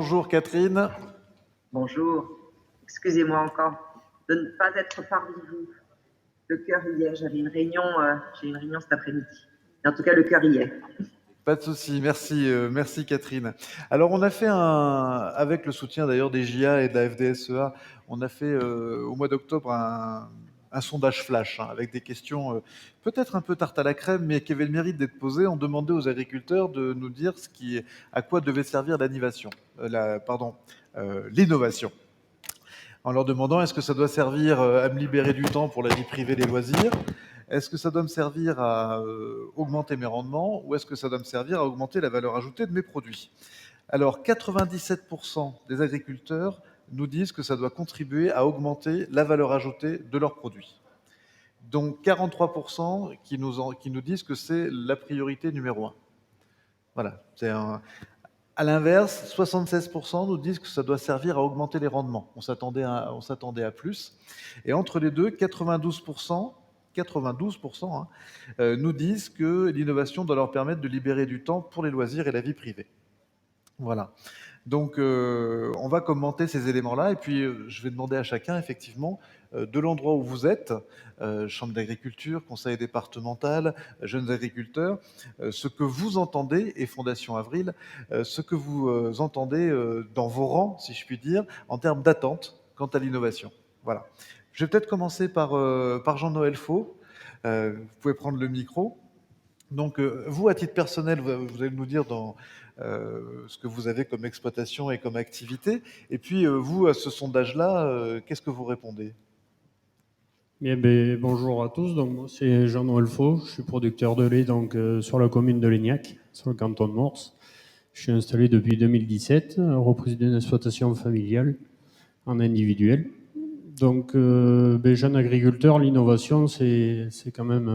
Bonjour Catherine. Bonjour. Excusez-moi encore de ne pas être parmi vous. Le cœur y est. J'ai une réunion cet après-midi. En tout cas, le cœur y est. Pas de souci, merci Catherine. Alors on a fait avec le soutien d'ailleurs des JA et de la FDSEA, on a fait au mois d'octobre un sondage flash avec des questions peut-être un peu tarte à la crème, mais qui avaient le mérite d'être posées. On demandait aux agriculteurs de nous dire à quoi devait servir l'innovation. En leur demandant est-ce que ça doit servir à me libérer du temps pour la vie privée, les loisirs? Est-ce que ça doit me servir à augmenter mes rendements ou est-ce que ça doit me servir à augmenter la valeur ajoutée de mes produits? Alors, 97% des agriculteurs nous disent que ça doit contribuer à augmenter la valeur ajoutée de leurs produits. Donc, 43% qui nous disent que c'est la priorité numéro 1. Voilà. À l'inverse, 76% nous disent que ça doit servir à augmenter les rendements. On s'attendait à plus. Et entre les deux, 92% nous disent que l'innovation doit leur permettre de libérer du temps pour les loisirs et la vie privée. Voilà. Donc, on va commenter ces éléments-là et puis je vais demander à chacun, effectivement, de l'endroit où vous êtes, Chambre d'agriculture, conseil départemental, jeunes agriculteurs, ce que vous entendez, et Fondation Avril, ce que vous entendez dans vos rangs, si je puis dire, en termes d'attente quant à l'innovation. Voilà. Je vais peut-être commencer par Jean-Noël Faux. Vous pouvez prendre le micro. Donc, vous, à titre personnel, vous allez nous dire dans ce que vous avez comme exploitation et comme activité. Et puis, vous, à ce sondage-là, qu'est-ce que vous répondez? Bien, bonjour à tous. Donc, moi, c'est Jean-Noël Faux. Je suis producteur de lait sur la commune de Léniac, sur le canton de Morse. Je suis installé depuis 2017, reprise d'une exploitation familiale en individuel. Donc, jeune agriculteur, l'innovation, c'est quand même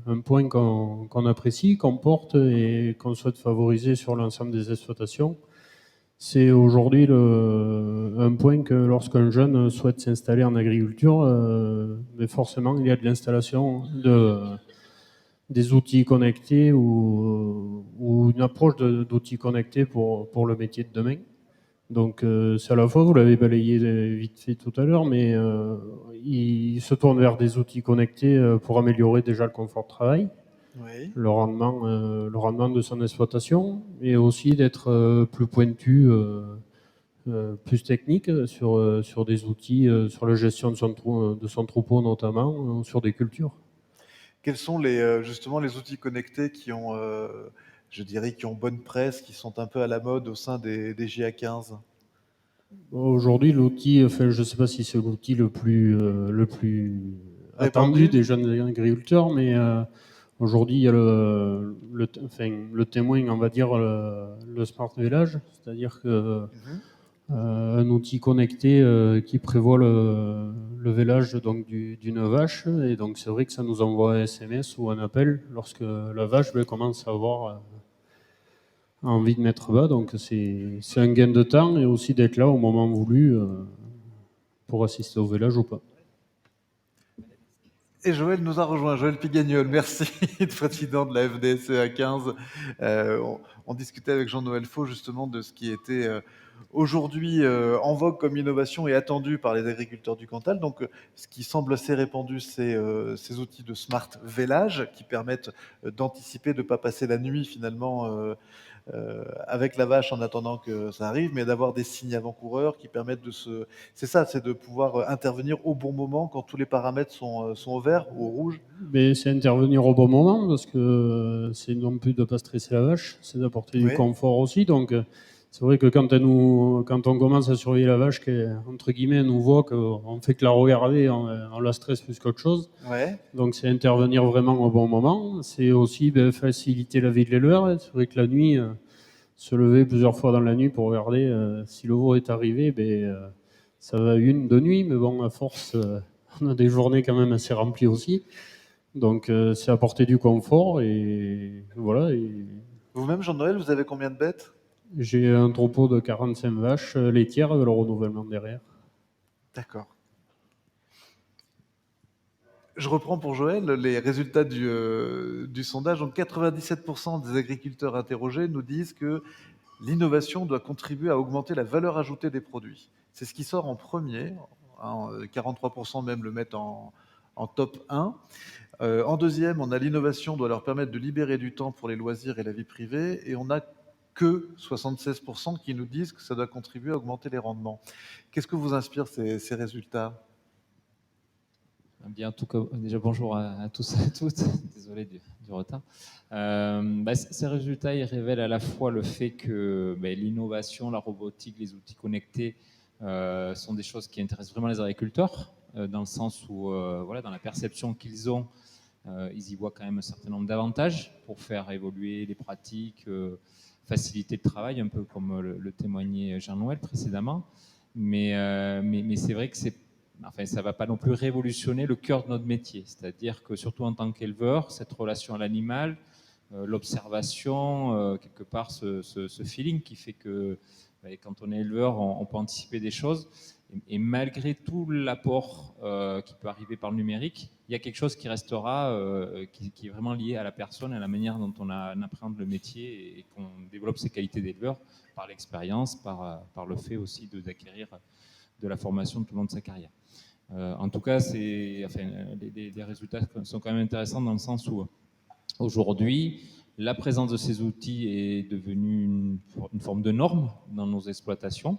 un point qu'on apprécie, qu'on porte et qu'on souhaite favoriser sur l'ensemble des exploitations. C'est aujourd'hui un point que lorsqu'un jeune souhaite s'installer en agriculture, forcément il y a de l'installation des outils connectés ou une approche d'outils connectés pour le métier de demain. Donc c'est à la fois, vous l'avez balayé vite fait tout à l'heure, mais il se tourne vers des outils connectés pour améliorer déjà le confort de travail, Oui. le rendement de son exploitation, et aussi d'être plus pointu, plus technique sur des outils, sur la gestion de son troupeau notamment, sur des cultures. Quels sont justement les outils connectés je dirais, qui ont bonne presse, qui sont un peu à la mode au sein des JA15? Aujourd'hui, l'outil, enfin, je ne sais pas si c'est l'outil le plus attendu Répandu? des jeunes agriculteurs, mais aujourd'hui, il y a le témoin, on va dire, le Smart Village, c'est-à-dire que un outil connecté qui prévoit le village donc, d'une vache. Et donc, c'est vrai que ça nous envoie un SMS ou un appel lorsque la vache commence à avoir envie de mettre bas. Donc, c'est un gain de temps et aussi d'être là au moment voulu pour assister au village ou pas. Et Joël nous a rejoint, Joël Pigagnol, merci, président de la FDSEA 15. On discutait avec Jean-Noël Faux justement de ce qui était aujourd'hui en vogue comme innovation et attendu par les agriculteurs du Cantal. Donc, ce qui semble assez répandu, c'est ces outils de smart village qui permettent d'anticiper, de ne pas passer la nuit finalement avec la vache en attendant que ça arrive, mais d'avoir des signes avant-coureurs qui permettent c'est ça, c'est de pouvoir intervenir au bon moment quand tous les paramètres sont au vert ou au rouge. Mais c'est intervenir au bon moment parce que c'est non plus de ne pas stresser la vache, c'est d'apporter du Oui. confort aussi. Donc, c'est vrai que quand on commence à surveiller la vache, entre guillemets, elle nous voit qu'on fait que la regarder, on la stresse plus qu'autre chose. Ouais. Donc, c'est intervenir vraiment au bon moment. C'est aussi faciliter la vie de l'éleveur. C'est vrai que la nuit, se lever plusieurs fois dans la nuit pour regarder si le veau est arrivé, ça va une, deux nuits, mais bon, à force, on a des journées quand même assez remplies aussi. Donc, c'est apporter du confort et voilà. Et Vous-même, Jean-Noël, vous avez combien de bêtes? j'ai un troupeau de 45 vaches laitières avec le renouvellement derrière. D'accord. Je reprends pour Joël les résultats du sondage. Donc, 97% des agriculteurs interrogés nous disent que l'innovation doit contribuer à augmenter la valeur ajoutée des produits. C'est ce qui sort en premier, 43% même le mettent en top 1. En deuxième, on a l'innovation doit leur permettre de libérer du temps pour les loisirs et la vie privée, et on a que 76% qui nous disent que ça doit contribuer à augmenter les rendements. Qu'est-ce que vous inspirent ces résultats? Bien, en tout cas, déjà bonjour à tous et à toutes. Désolé du retard. Ces résultats, ils révèlent à la fois le fait que l'innovation, la robotique, les outils connectés sont des choses qui intéressent vraiment les agriculteurs, dans le sens où, dans la perception qu'ils ont, ils y voient quand même un certain nombre d'avantages pour faire évoluer les pratiques, faciliter le travail, un peu comme le témoignait Jean-Noël précédemment. Mais c'est vrai que ça ne va pas non plus révolutionner le cœur de notre métier. C'est-à-dire que surtout en tant qu'éleveur, cette relation à l'animal, l'observation, quelque part ce feeling qui fait que quand on est éleveur, on peut anticiper des choses. Et malgré tout l'apport qui peut arriver par le numérique, il y a quelque chose qui restera, qui est vraiment lié à la personne, à la manière dont on appréhende le métier et qu'on développe ses qualités d'éleveur par l'expérience, par le fait aussi d'acquérir de la formation tout au long de sa carrière. En tout cas, les résultats sont quand même intéressants dans le sens où aujourd'hui, la présence de ces outils est devenue une forme de norme dans nos exploitations,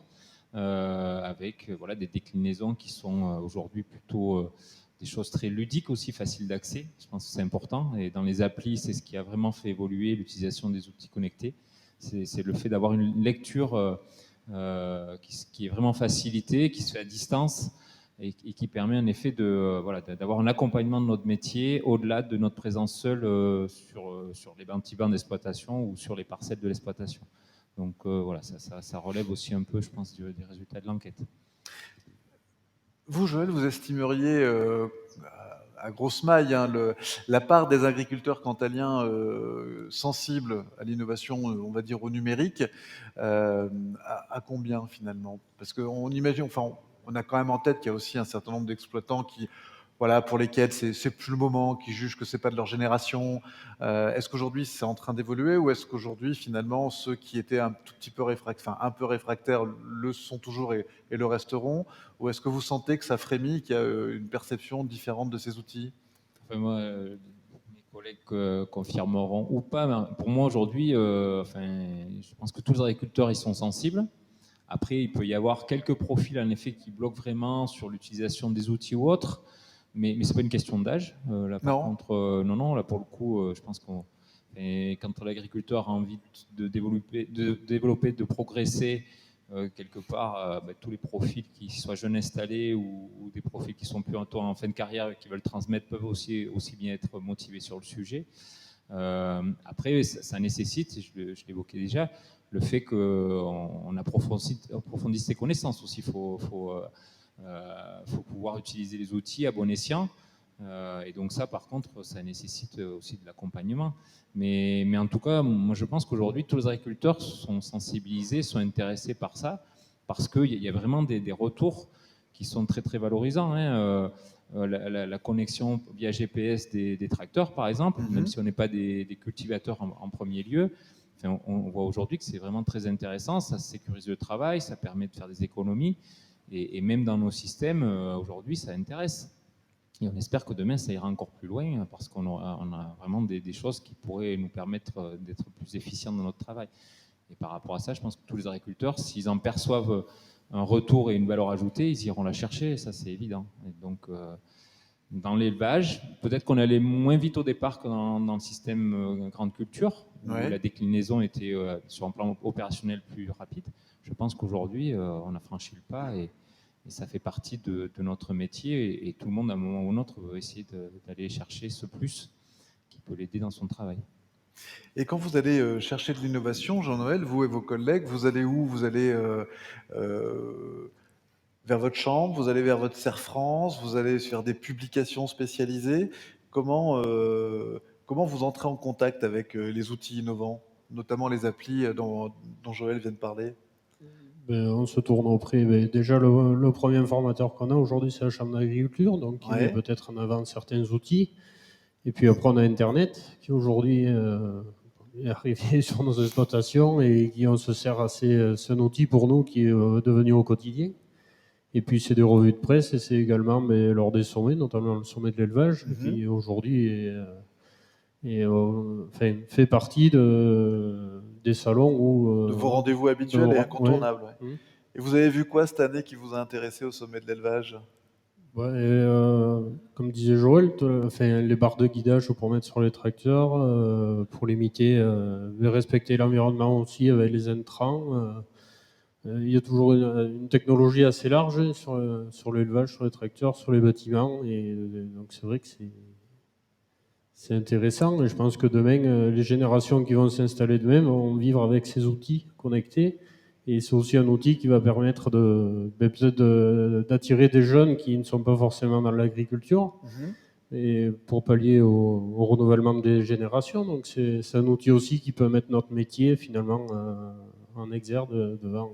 avec des déclinaisons qui sont aujourd'hui plutôt des choses très ludiques aussi, faciles d'accès. Je pense que c'est important. Et dans les applis, c'est ce qui a vraiment fait évoluer l'utilisation des outils connectés. C'est le fait d'avoir une lecture qui est vraiment facilitée, qui se fait à distance, et qui permet en effet d'avoir un accompagnement de notre métier au-delà de notre présence seule sur les petits bancs d'exploitation ou sur les parcelles de l'exploitation. Donc ça relève aussi un peu, je pense, des résultats de l'enquête. Vous, Joël, vous estimeriez à grosse maille la part des agriculteurs cantaliens sensibles à l'innovation, on va dire au numérique, à combien finalement? Parce qu'on imagine, enfin, on a quand même en tête qu'il y a aussi un certain nombre d'exploitants qui, pour lesquels c'est plus le moment, qui jugent que c'est pas de leur génération. Est-ce qu'aujourd'hui c'est en train d'évoluer, ou est-ce qu'aujourd'hui finalement ceux qui étaient un tout petit peu un peu réfractaires le sont toujours et le resteront? Ou est-ce que vous sentez que ça frémit, qu'il y a une perception différente de ces outils? Enfin, moi, mes collègues confirmeront ou pas, mais pour moi aujourd'hui, je pense que tous les agriculteurs ils sont sensibles. Après, il peut y avoir quelques profils en effet qui bloquent vraiment sur l'utilisation des outils ou autres, mais c'est pas une question d'âge. Là, par contre, non, là pour le coup, je pense quand l'agriculteur a envie de développer, de progresser, quelque part, tous les profils qui soient jeunes installés ou des profils qui sont plus en fin de carrière et qui veulent transmettre peuvent aussi bien être motivés sur le sujet. Après, ça nécessite, je l'évoquais déjà, le fait qu'on approfondisse ses connaissances aussi. Il faut pouvoir utiliser les outils à bon escient. Et donc ça, par contre, ça nécessite aussi de l'accompagnement. Mais en tout cas, moi, je pense qu'aujourd'hui, tous les agriculteurs sont sensibilisés, sont intéressés par ça, parce qu'il y a vraiment des retours qui sont très, très valorisants. La connexion via GPS des tracteurs, par exemple, même si on n'est pas des cultivateurs en premier lieu, on voit aujourd'hui que c'est vraiment très intéressant, ça sécurise le travail, ça permet de faire des économies, et même dans nos systèmes, aujourd'hui, ça intéresse. Et on espère que demain, ça ira encore plus loin, parce qu'on a vraiment des choses qui pourraient nous permettre d'être plus efficients dans notre travail. Et par rapport à ça, je pense que tous les agriculteurs, s'ils en perçoivent un retour et une valeur ajoutée, ils iront la chercher, ça c'est évident. Et donc, dans l'élevage, peut-être qu'on allait moins vite au départ que dans le système grande culture, où la déclinaison était sur un plan opérationnel plus rapide. Je pense qu'aujourd'hui, on a franchi le pas, et ça fait partie de notre métier, et tout le monde, à un moment ou un autre, veut essayer d'aller chercher ce plus qui peut l'aider dans son travail. Et quand vous allez chercher de l'innovation, Jean-Noël, vous et vos collègues, vous allez où? Vous allez vers votre chambre, vous allez vers votre Serre France, vous allez faire des publications spécialisées. Comment vous entrez en contact avec les outils innovants, notamment les applis dont Joël vient de parler? On se tourne auprès. Déjà, le premier formateur qu'on a aujourd'hui, c'est la Chambre d'agriculture, donc qui met peut-être en avant certains outils. Et puis après, on a Internet, qui aujourd'hui est arrivé sur nos exploitations et qui on se sert assez. C'est un outil pour nous qui est devenu au quotidien. Et puis c'est des revues de presse et c'est également lors des sommets, notamment le sommet de l'élevage, qui aujourd'hui enfin, fait partie des salons où... De vos rendez-vous habituels et incontournables. Ouais. Ouais. Et vous avez vu quoi cette année qui vous a intéressé au sommet de l'élevage? Ouais, comme disait Joël, enfin, les barres de guidage pour mettre sur les tracteurs, pour limiter, respecter l'environnement aussi avec les intrants. Il y a toujours une technologie assez large sur l'élevage, sur les tracteurs, sur les bâtiments. Et donc c'est vrai que c'est intéressant. Et je pense que demain, les générations qui vont s'installer demain vont vivre avec ces outils connectés. Et c'est aussi un outil qui va permettre peut-être d'attirer des jeunes qui ne sont pas forcément dans l'agriculture, et pour pallier au renouvellement des générations. Donc c'est un outil aussi qui peut mettre notre métier finalement en exergue devant,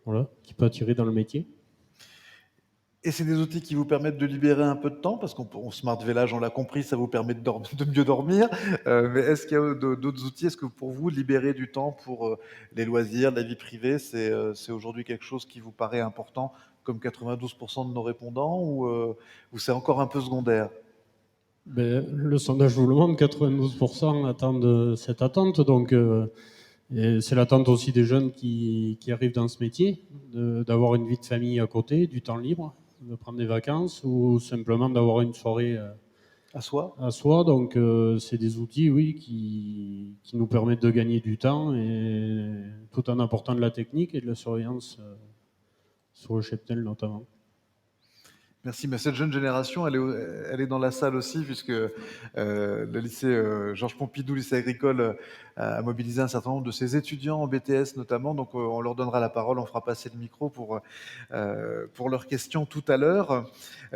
voilà, qui peut attirer dans le métier. Et c'est des outils qui vous permettent de libérer un peu de temps, parce qu'on Smart Village, on l'a compris, ça vous permet de mieux dormir. Mais est-ce qu'il y a d'autres outils? Est-ce que pour vous, libérer du temps pour les loisirs, la vie privée, c'est aujourd'hui quelque chose qui vous paraît important, comme 92% de nos répondants, ou c'est encore un peu secondaire? Le sondage vous le montre, 92% attendent cette attente. Donc et c'est l'attente aussi des jeunes qui arrivent dans ce métier, d'avoir une vie de famille à côté, du temps libre, de prendre des vacances ou simplement d'avoir une soirée À soi? à soi. Donc c'est des outils, oui, qui nous permettent de gagner du temps et tout en apportant de la technique et de la surveillance sur le cheptel notamment. Merci, mais cette jeune génération, elle est dans la salle aussi, puisque le lycée Georges Pompidou, lycée agricole, a mobilisé un certain nombre de ses étudiants en BTS notamment. Donc on leur donnera la parole, on fera passer le micro pour leurs questions tout à l'heure.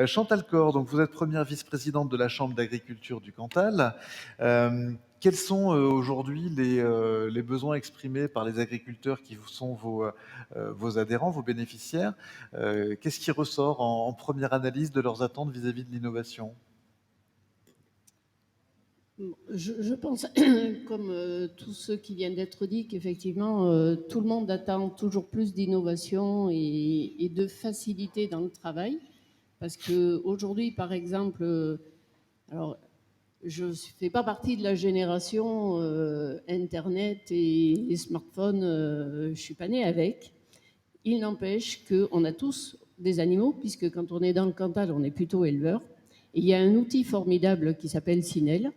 Chantal Cor, donc vous êtes première vice-présidente de la Chambre d'agriculture du Cantal. Quels sont aujourd'hui les besoins exprimés par les agriculteurs qui sont vos adhérents, vos bénéficiaires? Qu'est-ce qui ressort en première analyse de leurs attentes vis-à-vis de l'innovation? Je pense, comme tous ceux qui viennent d'être dit, qu'effectivement, tout le monde attend toujours plus d'innovation et de facilité dans le travail. Parce qu'aujourd'hui, par exemple, alors, je ne fais pas partie de la génération Internet et les smartphones, je ne suis pas née avec. Il n'empêche qu'on a tous des animaux, puisque quand on est dans le Cantal, on est plutôt éleveur. Et il y a un outil formidable qui s'appelle Sinel,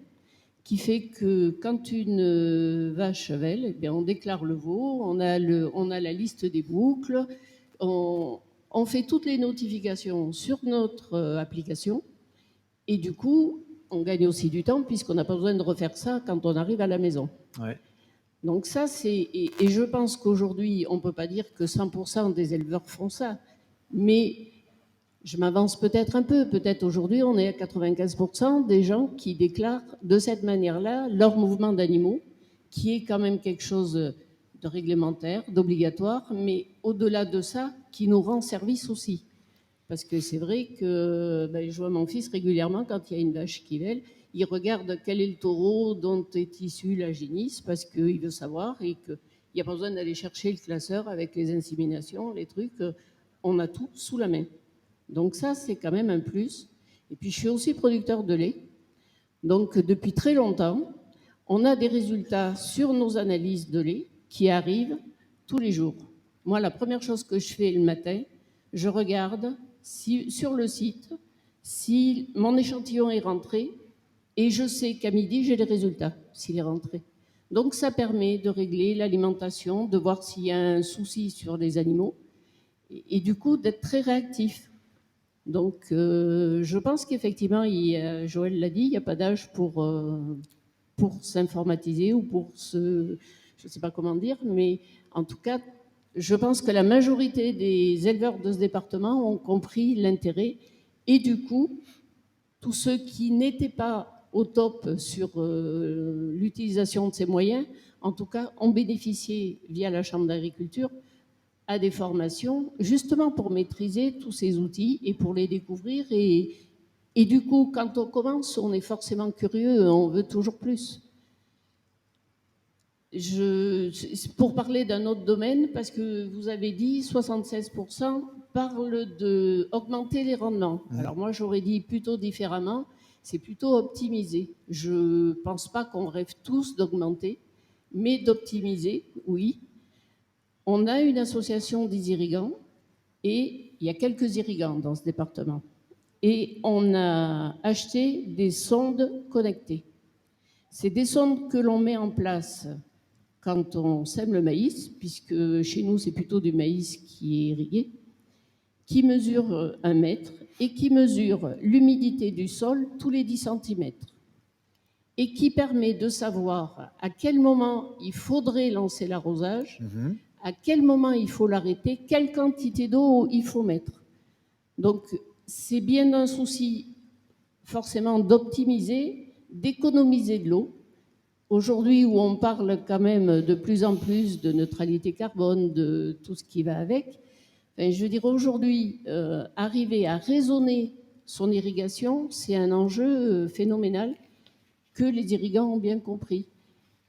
qui fait que quand une vache vèle, eh bien on déclare le veau, on a la liste des boucles, on fait toutes les notifications sur notre application, et du coup, on gagne aussi du temps, puisqu'on n'a pas besoin de refaire ça quand on arrive à la maison. Ouais. Donc ça, et je pense qu'aujourd'hui, on ne peut pas dire que 100% des éleveurs font ça, mais je m'avance peut-être un peu. Peut-être aujourd'hui, on est à 95% des gens qui déclarent de cette manière-là leur mouvement d'animaux, qui est quand même quelque chose de réglementaire, d'obligatoire, mais au-delà de ça, qui nous rend service aussi. Parce que c'est vrai que je vois mon fils régulièrement, quand il y a une vache qui vèle, il regarde quel est le taureau dont est issue la génisse, parce qu'il veut savoir et qu'il n'y a pas besoin d'aller chercher le classeur avec les inséminations, les trucs. On a tout sous la main. Donc ça, c'est quand même un plus. Et puis, je suis aussi producteur de lait. Donc, depuis très longtemps, on a des résultats sur nos analyses de lait qui arrivent tous les jours. Moi, la première chose que je fais le matin, je regarde sur le site si mon échantillon est rentré et je sais qu'à midi, j'ai les résultats, s'il est rentré. Donc, ça permet de régler l'alimentation, de voir s'il y a un souci sur les animaux et du coup, d'être très réactif. Donc, je pense qu'effectivement, Joël l'a dit, il n'y a pas d'âge pour s'informatiser ou pour je ne sais pas comment dire, mais en tout cas, je pense que la majorité des éleveurs de ce département ont compris l'intérêt et du coup, tous ceux qui n'étaient pas au top sur l'utilisation de ces moyens, en tout cas, ont bénéficié via la Chambre d'agriculture à des formations, justement pour maîtriser tous ces outils et pour les découvrir. Et du coup, quand on commence, on est forcément curieux, on veut toujours plus. pour parler d'un autre domaine, parce que vous avez dit 76% parlent d'augmenter les rendements. Alors moi, j'aurais dit plutôt différemment, c'est plutôt optimiser. Je ne pense pas qu'on rêve tous d'augmenter, mais d'optimiser, oui. On a une association des irrigants et il y a quelques irrigants dans ce département. Et on a acheté des sondes connectées. C'est des sondes que l'on met en place quand on sème le maïs, puisque chez nous, c'est plutôt du maïs qui est irrigué, qui mesure 1 mètre et qui mesure l'humidité du sol tous les 10 centimètres et qui permet de savoir à quel moment il faudrait lancer l'arrosage, à quel moment il faut l'arrêter, quelle quantité d'eau il faut mettre. Donc, c'est bien un souci forcément d'optimiser, d'économiser de l'eau. Aujourd'hui, où on parle quand même de plus en plus de neutralité carbone, de tout ce qui va avec, enfin, je veux dire, aujourd'hui, arriver à raisonner son irrigation, c'est un enjeu phénoménal que les irrigants ont bien compris.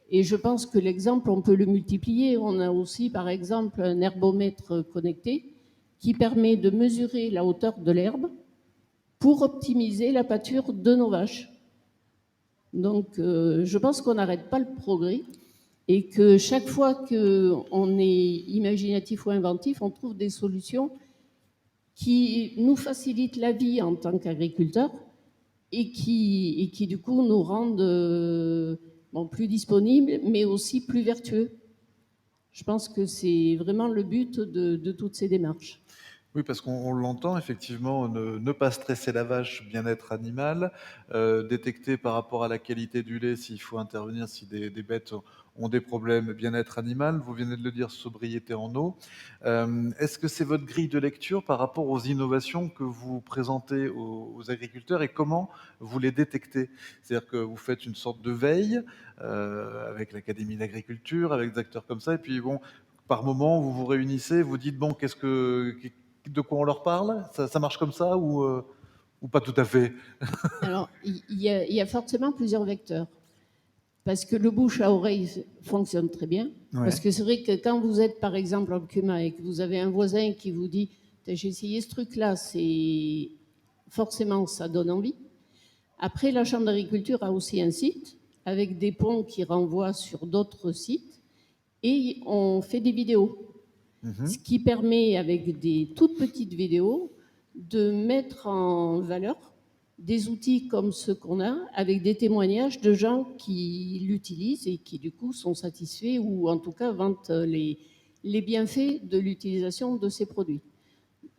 Et je pense que l'exemple, on peut le multiplier. On a aussi, par exemple, un herbomètre connecté qui permet de mesurer la hauteur de l'herbe pour optimiser la pâture de nos vaches. Donc, je pense qu'on n'arrête pas le progrès et que chaque fois qu'on est imaginatif ou inventif, on trouve des solutions qui nous facilitent la vie en tant qu'agriculteurs et qui, du coup, nous rendent plus disponibles, mais aussi plus vertueux. Je pense que c'est vraiment le but de toutes ces démarches. Oui, parce qu'on l'entend effectivement, ne pas stresser la vache, bien-être animal, détecter par rapport à la qualité du lait s'il faut intervenir, si des bêtes ont des problèmes, bien-être animal. Vous venez de le dire, sobriété en eau. Est-ce que c'est votre grille de lecture par rapport aux innovations que vous présentez aux agriculteurs et comment vous les détectez? C'est-à-dire que vous faites une sorte de veille avec l'Académie d'agriculture, avec des acteurs comme ça, et puis bon, par moment, vous vous réunissez, vous dites, bon, de quoi on leur parle? Ça marche comme ça ou pas tout à fait? Alors, il y a forcément plusieurs vecteurs. Parce que le bouche à oreille fonctionne très bien. Ouais. Parce que c'est vrai que quand vous êtes, par exemple, en Cuma et que vous avez un voisin qui vous dit « j'ai essayé ce truc-là », forcément, ça donne envie. Après, la Chambre d'agriculture a aussi un site avec des ponts qui renvoient sur d'autres sites et on fait des vidéos. Ce qui permet, avec des toutes petites vidéos, de mettre en valeur des outils comme ceux qu'on a, avec des témoignages de gens qui l'utilisent et qui, du coup, sont satisfaits ou, en tout cas, vantent les bienfaits de l'utilisation de ces produits.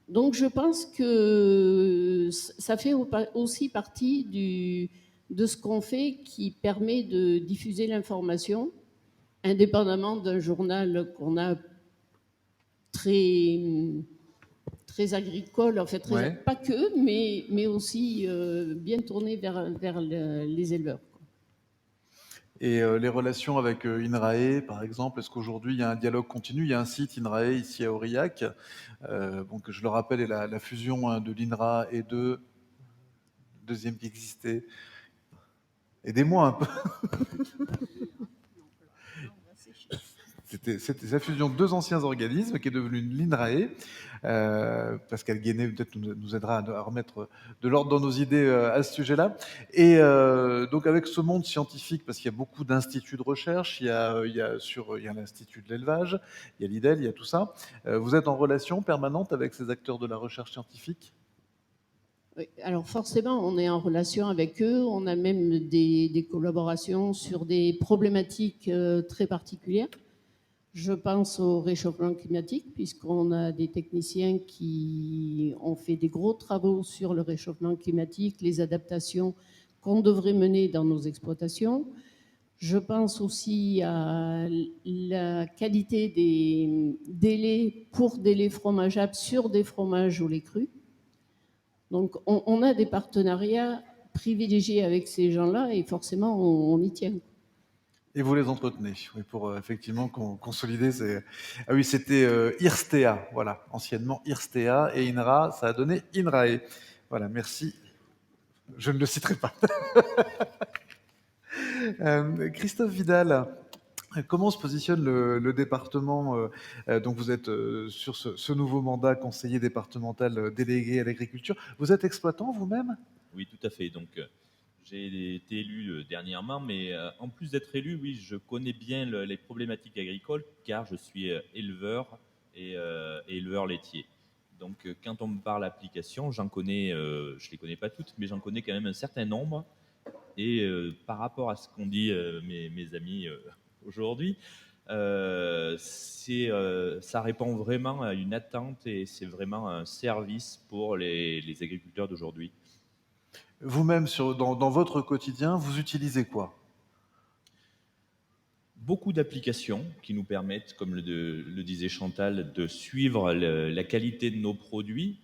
Donc, je pense que ça fait aussi partie de ce qu'on fait qui permet de diffuser l'information, indépendamment d'un journal qu'on a très agricole, en fait, Ouais. pas que, mais aussi bien tourné vers les éleveurs. Et les relations avec INRAE, par exemple, est-ce qu'aujourd'hui il y a un dialogue continu? Il y a un site INRAE ici à Aurillac, donc je le rappelle, est la fusion de l'INRA et de deuxième qui existait. Aidez-moi un peu. C'était la fusion de 2 anciens organismes qui est devenue l'INRAE. Pascal Guéné peut-être nous aidera à remettre de l'ordre dans nos idées à ce sujet-là. Et donc avec ce monde scientifique, parce qu'il y a beaucoup d'instituts de recherche, il y a l'Institut de l'élevage, il y a l'IDEL, il y a tout ça. Vous êtes en relation permanente avec ces acteurs de la recherche scientifique? Oui, alors forcément, on est en relation avec eux. On a même des collaborations sur des problématiques très particulières. Je pense au réchauffement climatique, puisqu'on a des techniciens qui ont fait des gros travaux sur le réchauffement climatique, les adaptations qu'on devrait mener dans nos exploitations. Je pense aussi à la qualité des laits pour des laits fromageables sur des fromages au lait cru. Donc on a des partenariats privilégiés avec ces gens-là et forcément on y tient. Et vous les entretenez, oui, pour effectivement consolider ces... Ah oui, c'était IRSTEA, voilà, anciennement IRSTEA, et INRA, ça a donné INRAE. Voilà, merci. Je ne le citerai pas. Christophe Vidal, Comment se positionne le département donc vous êtes sur ce nouveau mandat conseiller départemental délégué à l'agriculture. Vous êtes exploitant vous-même? Oui, tout à fait. Donc, j'ai été élu dernièrement, mais en plus d'être élu, oui, je connais bien les problématiques agricoles car je suis éleveur et éleveur laitier. Donc, quand on me parle application, j'en connais, je les connais pas toutes, mais j'en connais quand même un certain nombre. Et par rapport à ce qu'ont dit mes amis aujourd'hui, ça répond vraiment à une attente et c'est vraiment un service pour les agriculteurs d'aujourd'hui. Vous-même, dans votre quotidien, vous utilisez quoi? Beaucoup d'applications qui nous permettent, comme le disait Chantal, de suivre la qualité de nos produits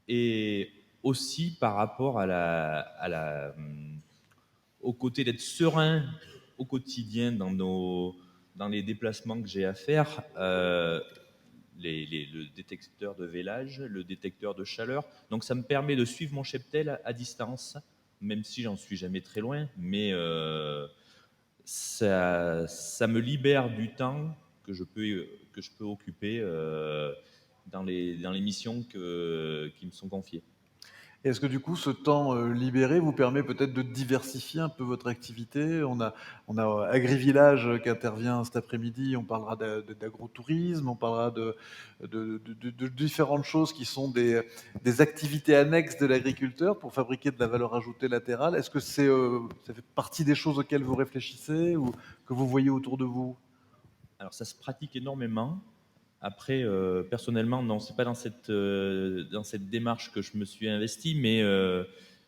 et aussi par rapport au côté d'être serein au quotidien dans les déplacements que j'ai à faire. Le détecteur de vélage, le détecteur de chaleur. Donc ça me permet de suivre mon cheptel à distance, même si j'en suis jamais très loin, mais ça me libère du temps que je peux occuper dans les missions qui me sont confiées. Est-ce que du coup, ce temps libéré vous permet peut-être de diversifier un peu votre activité? On a AgriVillage qui intervient cet après-midi, on parlera d'agrotourisme, on parlera de différentes choses qui sont des activités annexes de l'agriculteur pour fabriquer de la valeur ajoutée latérale. Est-ce que ça fait partie des choses auxquelles vous réfléchissez ou que vous voyez autour de vous? Alors ça se pratique énormément. Après, personnellement, non, c'est pas dans cette démarche que je me suis investi, mais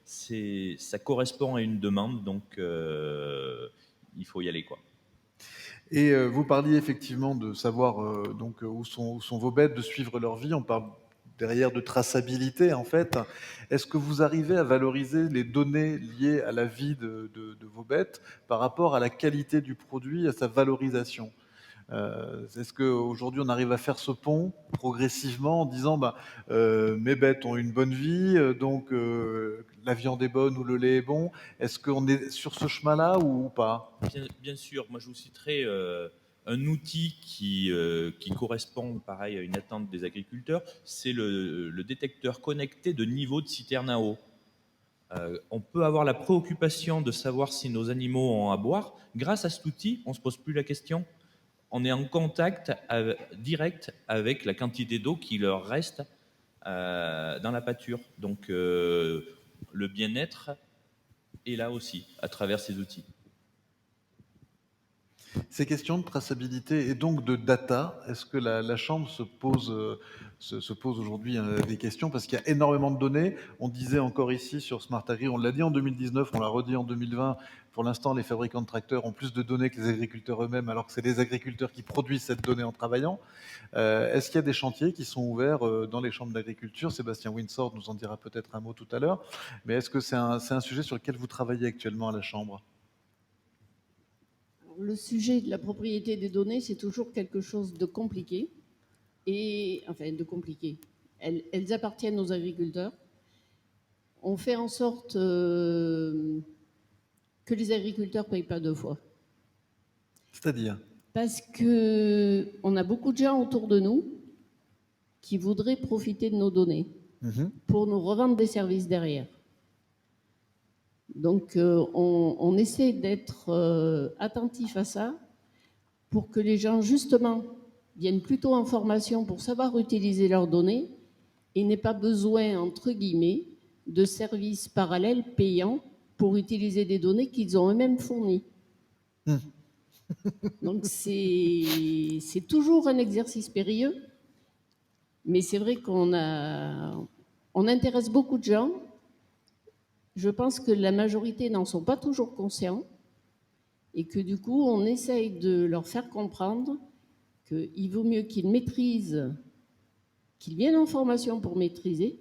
ça correspond à une demande, donc il faut y aller, quoi. Et vous parliez effectivement de savoir donc où sont vos bêtes, de suivre leur vie. On parle derrière de traçabilité en fait. Est-ce que vous arrivez à valoriser les données liées à la vie de vos bêtes par rapport à la qualité du produit, à sa valorisation? Est-ce qu'aujourd'hui on arrive à faire ce pont progressivement en disant bah, mes bêtes ont une bonne vie, donc la viande est bonne ou le lait est bon? Est-ce qu'on est sur ce chemin-là ou pas? Bien sûr, moi je vous citerai un outil qui correspond pareil à une attente des agriculteurs, c'est le détecteur connecté de niveau de citerne à eau. On peut avoir la préoccupation de savoir si nos animaux ont à boire. Grâce à cet outil, on ne se pose plus la question. On est en contact direct avec la quantité d'eau qui leur reste dans la pâture. Donc le bien-être est là aussi, à travers ces outils. Ces questions de traçabilité et donc de data, est-ce que la Chambre se pose aujourd'hui des questions? Parce qu'il y a énormément de données. On disait encore ici sur Smart Agri, on l'a dit en 2019, on l'a redit en 2020. Pour l'instant, les fabricants de tracteurs ont plus de données que les agriculteurs eux-mêmes, alors que c'est les agriculteurs qui produisent cette donnée en travaillant. Est-ce qu'il y a des chantiers qui sont ouverts dans les chambres d'agriculture? Sébastien Winsord nous en dira peut-être un mot tout à l'heure. Mais est-ce que c'est un sujet sur lequel vous travaillez actuellement à la Chambre? Le sujet de la propriété des données, c'est toujours quelque chose de compliqué. Enfin, de compliqué. Elles appartiennent aux agriculteurs. On fait en sorte que les agriculteurs ne payent pas deux fois. C'est-à-dire? Parce qu'on a beaucoup de gens autour de nous qui voudraient profiter de nos données pour nous revendre des services derrière. Donc, on essaie d'être attentif à ça pour que les gens, justement, viennent plutôt en formation pour savoir utiliser leurs données et n'aient pas besoin, entre guillemets, de services parallèles payants pour utiliser des données qu'ils ont eux-mêmes fournies. Donc, c'est toujours un exercice périlleux, mais c'est vrai qu'on intéresse beaucoup de gens. Je pense que la majorité n'en sont pas toujours conscients et que du coup, on essaye de leur faire comprendre qu'il vaut mieux qu'ils maîtrisent, qu'ils viennent en formation pour maîtriser,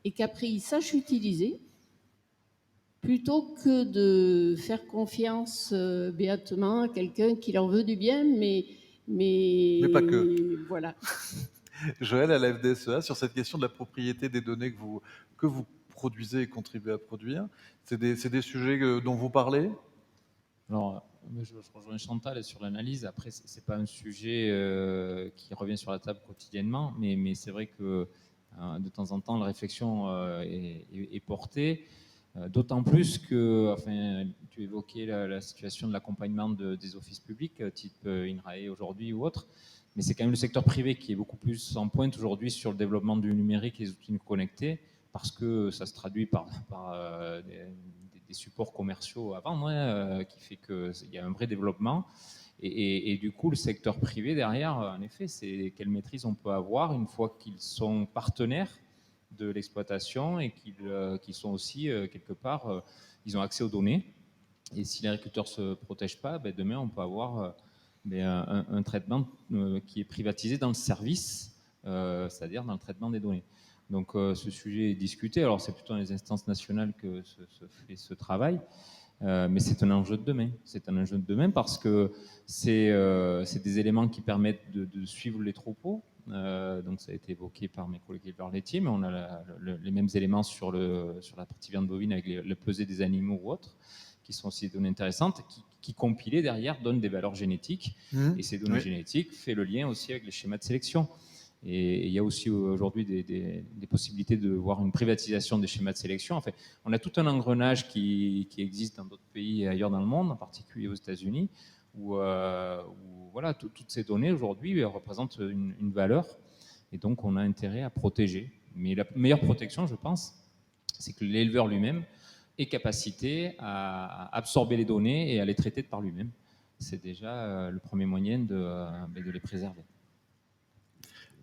et qu'après ils sachent utiliser, plutôt que de faire confiance béatement à quelqu'un qui leur veut du bien, mais pas que. Voilà. Joël, à la FDSEA, sur cette question de la propriété des données que vous produisez et contribuez à produire, c'est des sujets dont vous parlez? Alors, Je rejoins Chantal sur l'analyse. Après, c'est pas un sujet qui revient sur la table quotidiennement, mais c'est vrai que de temps en temps, la réflexion est portée. D'autant plus que, enfin, tu évoquais la situation de l'accompagnement des offices publics, type INRAE aujourd'hui ou autre, mais c'est quand même le secteur privé qui est beaucoup plus en pointe aujourd'hui sur le développement du numérique et des outils connectés, parce que ça se traduit par des supports commerciaux à vendre, qui fait qu'il y a un vrai développement. Et du coup, le secteur privé derrière, en effet, c'est quelle maîtrise on peut avoir une fois qu'ils sont partenaires de l'exploitation et qu'ils sont aussi, quelque part, ils ont accès aux données. Et si les agriculteurs ne se protègent pas, demain, on peut avoir un traitement qui est privatisé dans le service, c'est-à-dire dans le traitement des données. Donc ce sujet est discuté. Alors c'est plutôt dans les instances nationales que se fait ce travail. Mais c'est un enjeu de demain. C'est un enjeu de demain parce que c'est des éléments qui permettent de suivre les troupeaux. Donc ça a été évoqué par mes collègues éleveurs laitiers, mais on a les mêmes éléments sur la partie viande bovine avec le pesée des animaux ou autres, qui sont aussi des données intéressantes, qui compilées derrière donnent des valeurs génétiques. Et ces données génétiques font le lien aussi avec les schémas de sélection. Et il y a aussi aujourd'hui des possibilités de voir une privatisation des schémas de sélection. En fait, on a tout un engrenage qui existe dans d'autres pays et ailleurs dans le monde, en particulier aux États-Unis, où voilà, toutes ces données aujourd'hui représentent une valeur. Et donc, on a intérêt à protéger. Mais la meilleure protection, je pense, c'est que l'éleveur lui-même ait capacité à absorber les données et à les traiter de par lui-même. C'est déjà le premier moyen de les préserver.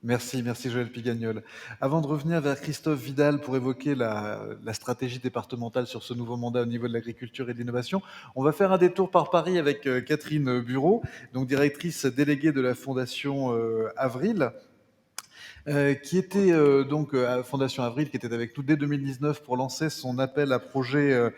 Merci Joël Pigagnol. Avant de revenir vers Christophe Vidal pour évoquer la stratégie départementale sur ce nouveau mandat au niveau de l'agriculture et de l'innovation, on va faire un détour par Paris avec Catherine Bureau, donc directrice déléguée de la Fondation Avril. Qui était donc à Fondation Avril, qui était avec nous dès 2019 pour lancer son appel à projet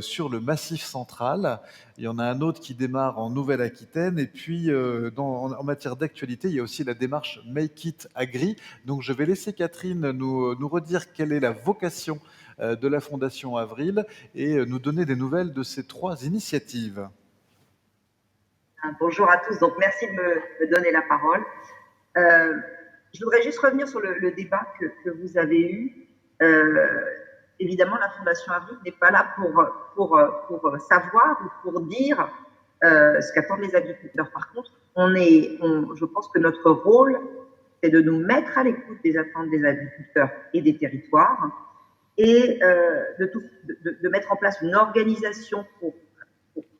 sur le Massif central. Il y en a un autre qui démarre en Nouvelle-Aquitaine. Et puis, en matière d'actualité, il y a aussi la démarche Make It Agri. Donc, je vais laisser Catherine nous redire quelle est la vocation de la Fondation Avril et nous donner des nouvelles de ces 3 initiatives. Bonjour à tous. Donc, merci de me donner la parole. Je voudrais juste revenir sur le débat que vous avez eu. Évidemment, la Fondation Avril n'est pas là pour savoir ou pour dire ce qu'attendent les agriculteurs. Par contre, je pense que notre rôle, c'est de nous mettre à l'écoute des attentes des agriculteurs et des territoires et de mettre en place une organisation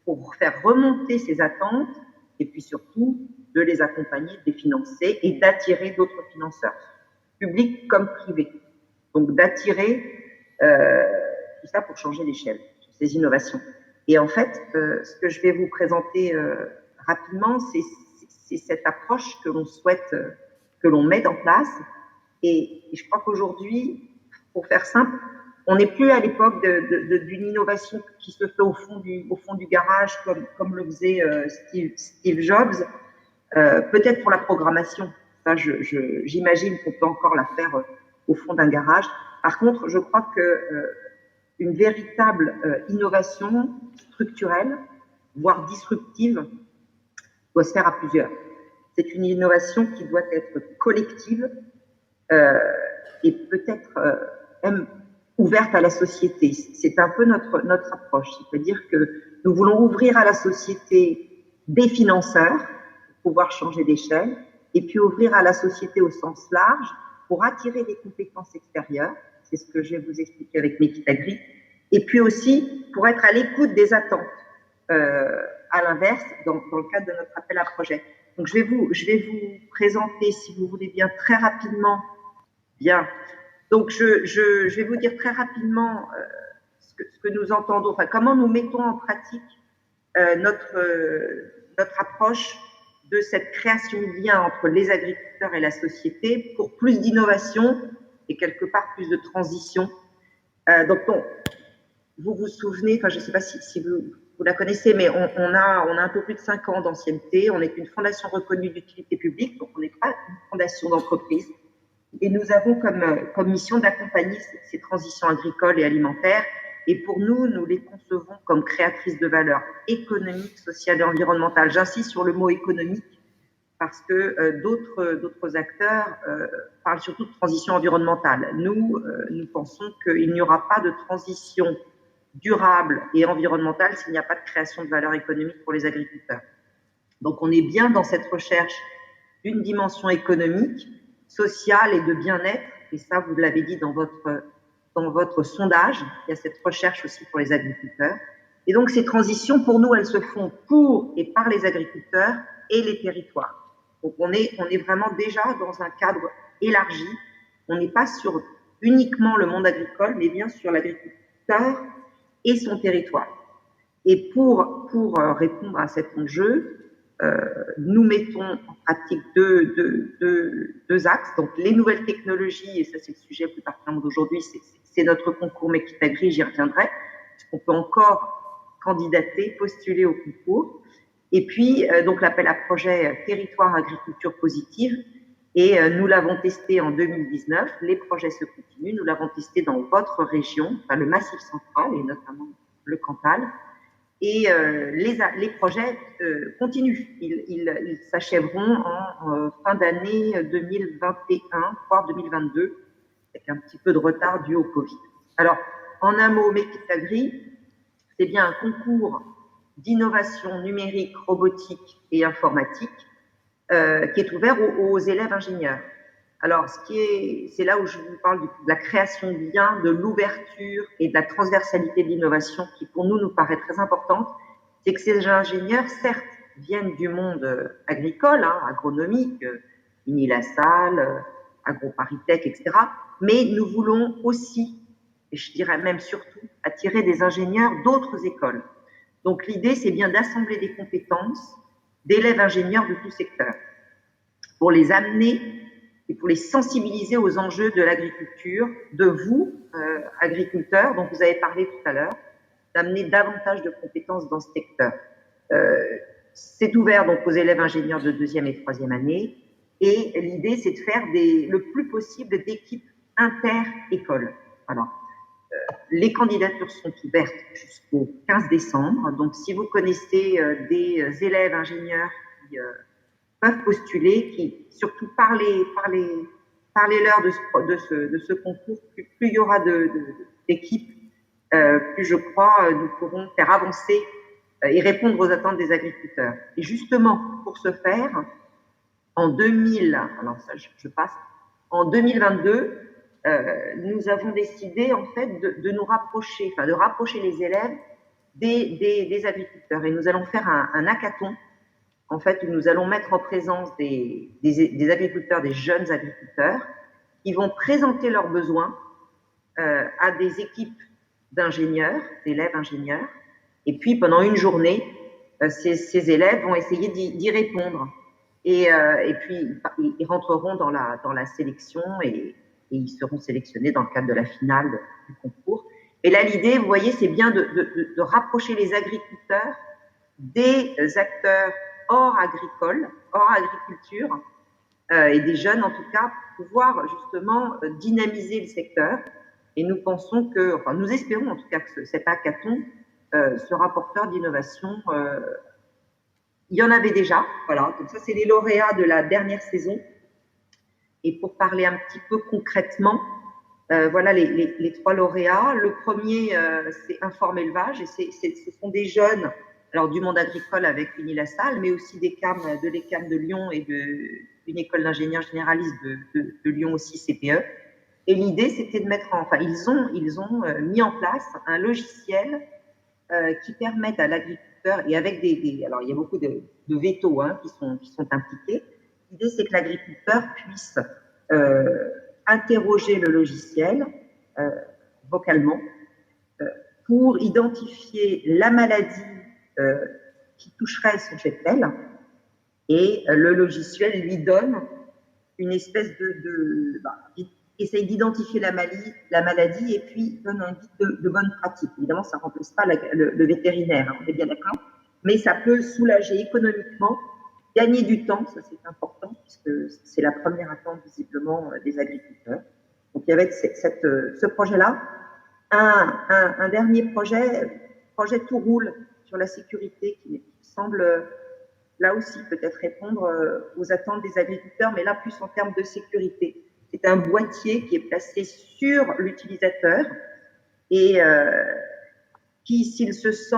pour faire remonter ces attentes et puis surtout de les accompagner, de les financer et d'attirer d'autres financeurs, publics comme privés. Donc d'attirer tout ça pour changer l'échelle sur ces innovations. Et en fait, ce que je vais vous présenter rapidement, c'est cette approche que l'on souhaite, que l'on met en place. Et je crois qu'aujourd'hui, pour faire simple, on n'est plus à l'époque d'une innovation qui se fait au fond du garage, comme le faisait Steve Jobs. Peut-être pour la programmation, ça, j'imagine qu'on peut encore la faire au fond d'un garage. Par contre, je crois que une véritable innovation structurelle, voire disruptive, doit se faire à plusieurs. C'est une innovation qui doit être collective et peut-être même ouverte à la société. C'est un peu notre approche, c'est-à-dire que nous voulons ouvrir à la société des financeurs pour pouvoir changer d'échelle, et puis ouvrir à la société au sens large pour attirer des compétences extérieures, c'est ce que je vais vous expliquer avec Make It Agri, et puis aussi pour être à l'écoute des attentes, à l'inverse, dans le cadre de notre appel à projet. Donc je vais vous présenter, si vous voulez bien, très rapidement, donc je vais vous dire très rapidement ce que nous entendons, enfin comment nous mettons en pratique notre approche de cette création de lien entre les agriculteurs et la société pour plus d'innovation et quelque part plus de transition. Donc vous vous souvenez, enfin je ne sais pas si vous la connaissez, mais on a un peu plus de 5 ans d'ancienneté. On est une fondation reconnue d'utilité publique, donc on n'est pas une fondation d'entreprise. Et nous avons comme mission d'accompagner ces transitions agricoles et alimentaires Et pour nous, nous les concevons comme créatrices de valeur économique, sociale et environnementale. J'insiste sur le mot économique parce que d'autres acteurs parlent surtout de transition environnementale. Nous pensons qu'il n'y aura pas de transition durable et environnementale s'il n'y a pas de création de valeur économique pour les agriculteurs. Donc on est bien dans cette recherche d'une dimension économique, sociale et de bien-être, et ça vous l'avez dit dans votre sondage, il y a cette recherche aussi pour les agriculteurs. Et donc ces transitions, pour nous, elles se font pour et par les agriculteurs et les territoires. Donc on est vraiment déjà dans un cadre élargi, on n'est pas sur uniquement le monde agricole, mais bien sur l'agriculteur et son territoire. Et pour répondre à cet enjeu, nous mettons en pratique deux axes. Donc, les nouvelles technologies, et ça, c'est le sujet plus particulièrement d'aujourd'hui, c'est notre concours Mekitagri, j'y reviendrai, puisqu'on peut encore candidater, postuler au concours. Et puis, donc, l'appel à projet Territoire Agriculture Positive, et nous l'avons testé en 2019. Les projets se continuent. Nous l'avons testé dans votre région, enfin, le Massif central, et notamment le Cantal. Et les projets continuent. Ils s'achèveront en fin d'année 2021, voire 2022, avec un petit peu de retard dû au Covid. Alors, en un mot, Mekitagri, c'est bien un concours d'innovation numérique, robotique et informatique qui est ouvert aux élèves ingénieurs. Alors, c'est là où je vous parle de la création de liens, de l'ouverture et de la transversalité de l'innovation qui, pour nous paraît très importante. C'est que ces ingénieurs, certes, viennent du monde agricole, agronomique, Unilassal, AgroParisTech, etc. Mais nous voulons aussi, et je dirais même surtout, attirer des ingénieurs d'autres écoles. Donc, l'idée, c'est bien d'assembler des compétences d'élèves ingénieurs de tout secteur pour les amener et pour les sensibiliser aux enjeux de l'agriculture, de vous, agriculteurs, dont vous avez parlé tout à l'heure, d'amener davantage de compétences dans ce secteur. C'est ouvert donc aux élèves ingénieurs de 2e et 3e année, et l'idée, c'est de faire le plus possible d'équipes inter-écoles. Alors, les candidatures sont ouvertes jusqu'au 15 décembre, donc si vous connaissez des élèves ingénieurs qui peuvent postuler, qui surtout parlez-leur de ce concours, plus il y aura d'équipes, plus je crois nous pourrons faire avancer et répondre aux attentes des agriculteurs. Et justement, pour ce faire, en 2022, nous avons décidé en fait de nous rapprocher, de rapprocher les élèves des agriculteurs. Et nous allons faire un hackathon, en fait, où nous allons mettre en présence des agriculteurs, des jeunes agriculteurs, qui vont présenter leurs besoins à des équipes d'ingénieurs, d'élèves ingénieurs. Et puis, pendant une journée, ces élèves vont essayer d'y répondre. Et puis, ils rentreront dans la sélection et ils seront sélectionnés dans le cadre de la finale du concours. Et là, l'idée, vous voyez, c'est bien de rapprocher les agriculteurs des acteurs hors agricole, hors agriculture, et des jeunes en tout cas, pour pouvoir justement dynamiser le secteur. Et nous pensons nous espérons en tout cas que cet hackathon sera porteur d'innovation. Il y en avait déjà, voilà. Donc ça, c'est les lauréats de la dernière saison. Et pour parler un petit peu concrètement, voilà les 3 lauréats. Le premier, c'est Informe Élevage, et ce sont des jeunes, alors du monde agricole avec Unilassal, mais aussi de l'ECAM de Lyon et d'une école d'ingénieurs généralistes de Lyon aussi, CPE. Et l'idée, c'était de ils ont mis en place un logiciel qui permet à l'agriculteur, et avec alors il y a beaucoup de vétos qui sont impliqués. L'idée, c'est que l'agriculteur puisse interroger le logiciel vocalement pour identifier la maladie qui toucherait son cheptel, et le logiciel lui donne une espèce essaye d'identifier la maladie et puis donne un guide de bonne pratique. Évidemment, ça ne remplace pas le vétérinaire, on est bien d'accord, mais ça peut soulager économiquement, gagner du temps, ça c'est important, puisque c'est la première attente visiblement des agriculteurs. Donc il y avait ce projet-là. Un dernier projet Tout roule sur la sécurité qui semble là aussi peut-être répondre aux attentes des agriculteurs, mais là plus en termes de sécurité. C'est un boîtier qui est placé sur l'utilisateur et qui, s'il se sent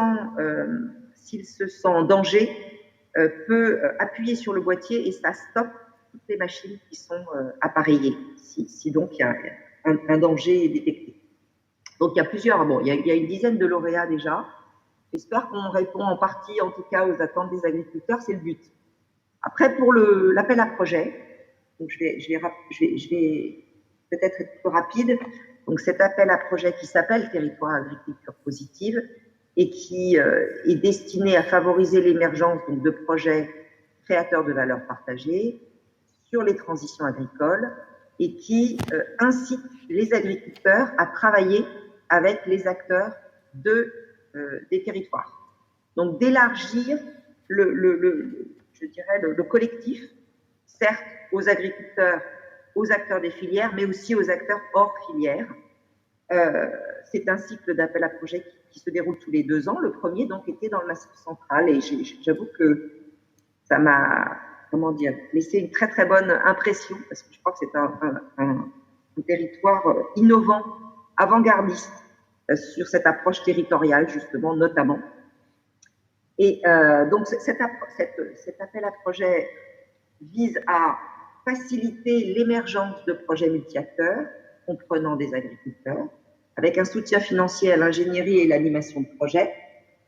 en danger, peut appuyer sur le boîtier et ça stoppe toutes les machines qui sont appareillées, si donc il y a un danger détecté. Donc il y a plusieurs, bon, il y a une dizaine de lauréats déjà. J'espère qu'on répond en partie, en tout cas, aux attentes des agriculteurs, c'est le but. Après, pour l'appel à projet, donc je vais peut-être être plus rapide. Donc cet appel à projet qui s'appelle Territoire Agriculture Positive et qui est destiné à favoriser l'émergence de projets créateurs de valeur partagée sur les transitions agricoles et qui incite les agriculteurs à travailler avec les acteurs des territoires. Donc d'élargir je dirais le collectif, certes aux agriculteurs, aux acteurs des filières, mais aussi aux acteurs hors filière. C'est un cycle d'appel à projet qui se déroule tous les 2 ans. Le premier donc était dans le Massif central et j'avoue que ça m'a laissé une très très bonne impression parce que je crois que c'est un territoire innovant, avant-gardiste sur cette approche territoriale justement notamment. Et donc cet appel à projet vise à faciliter l'émergence de projets multi-acteurs comprenant des agriculteurs, avec un soutien financier à l'ingénierie et l'animation de projets,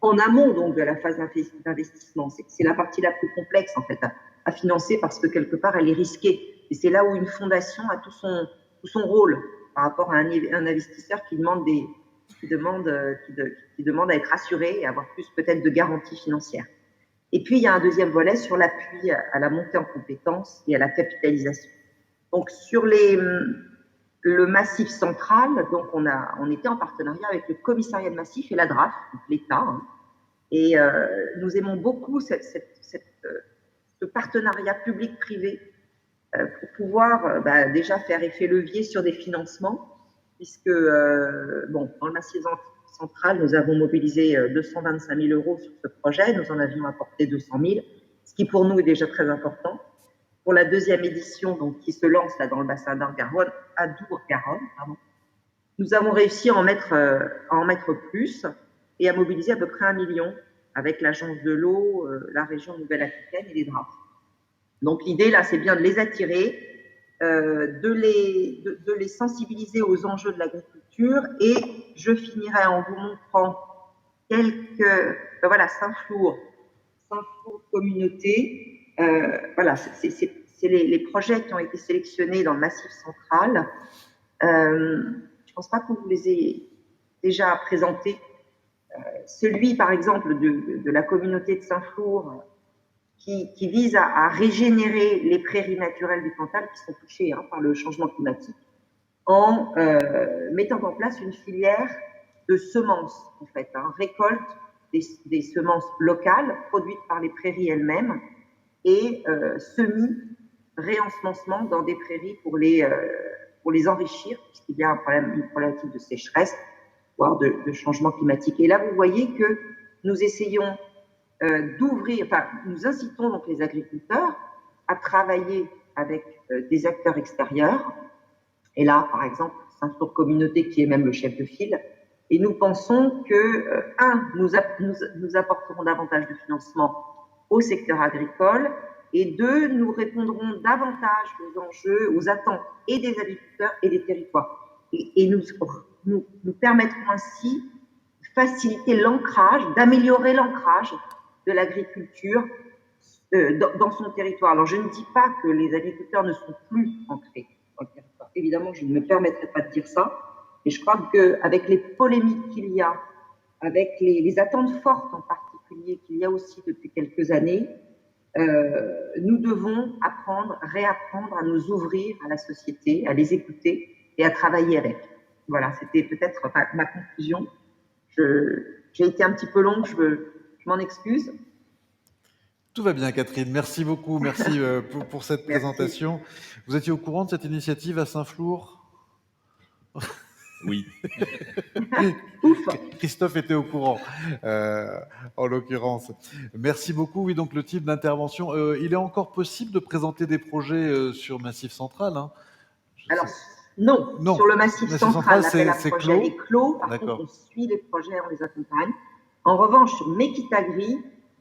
en amont donc de la phase d'investissement. C'est la partie la plus complexe en fait à financer parce que quelque part elle est risquée. Et c'est là où une fondation a tout son rôle par rapport à un investisseur qui demande à être assuré et avoir plus peut-être de garanties financières. Et puis, il y a un deuxième volet sur l'appui à la montée en compétences et à la capitalisation. Donc, sur le massif central, donc on était en partenariat avec le commissariat de massif et la DRAF, donc l'État. Hein, et nous aimons beaucoup ce partenariat public-privé pour pouvoir déjà faire effet levier sur des financements, puisque dans le massif central, nous avons mobilisé 225 000 € sur ce projet. Nous en avions apporté 200 000, ce qui pour nous est déjà très important. Pour la deuxième édition, donc, qui se lance là dans le bassin d'Argaronne, à Dour-Garonne, nous avons réussi à en mettre plus et à mobiliser à peu près 1 million avec l'Agence de l'eau, la région Nouvelle-Aquitaine et les DRAF. Donc l'idée là, c'est bien de les attirer, de les sensibiliser aux enjeux de l'agriculture et je finirai en vous montrant Saint-Flour communauté. C'est les projets qui ont été sélectionnés dans le Massif central. Je ne pense pas qu'on vous les ait déjà présentés. Celui, par exemple, de la communauté de Saint-Flour, qui vise à régénérer les prairies naturelles du Cantal qui sont touchées par le changement climatique, en mettant en place une filière de semences, en fait, récolte des semences locales produites par les prairies elles-mêmes et réensemencement dans des prairies pour les enrichir, puisqu'il y a une problématique de sécheresse, voire de changement climatique. Et là, vous voyez que nous essayons nous incitons donc les agriculteurs à travailler avec des acteurs extérieurs. Et là, par exemple, Saint-Flour Communauté, qui est même le chef de file. Et nous pensons que, nous apporterons davantage de financement au secteur agricole, et 2, nous répondrons davantage aux enjeux, aux attentes et des agriculteurs et des territoires. Et nous permettrons ainsi de faciliter l'ancrage, d'améliorer l'ancrage de l'agriculture dans son territoire. Alors, je ne dis pas que les agriculteurs ne sont plus ancrés dans le territoire. Évidemment, je ne me permettrai pas de dire ça. Mais je crois qu'avec les polémiques qu'il y a, avec les attentes fortes en particulier qu'il y a aussi depuis quelques années, nous devons réapprendre à nous ouvrir à la société, à les écouter et à travailler avec. Voilà, c'était peut-être ma conclusion. J'ai été un petit peu longue, je m'en excuse. Tout va bien, Catherine. Merci beaucoup. Merci pour cette présentation. Vous étiez au courant de cette initiative à Saint-Flour ? Oui. Ouf. Christophe était au courant, en l'occurrence. Merci beaucoup. Oui, donc le type d'intervention, il est encore possible de présenter des projets sur Massif Central, hein. Alors, non, Non, sur le Massif Massif Central, Central, l'appel à c'est projet clos. est clos. Par contre, D'accord. on suit les projets, on les accompagne. En revanche, sur Mekitagri,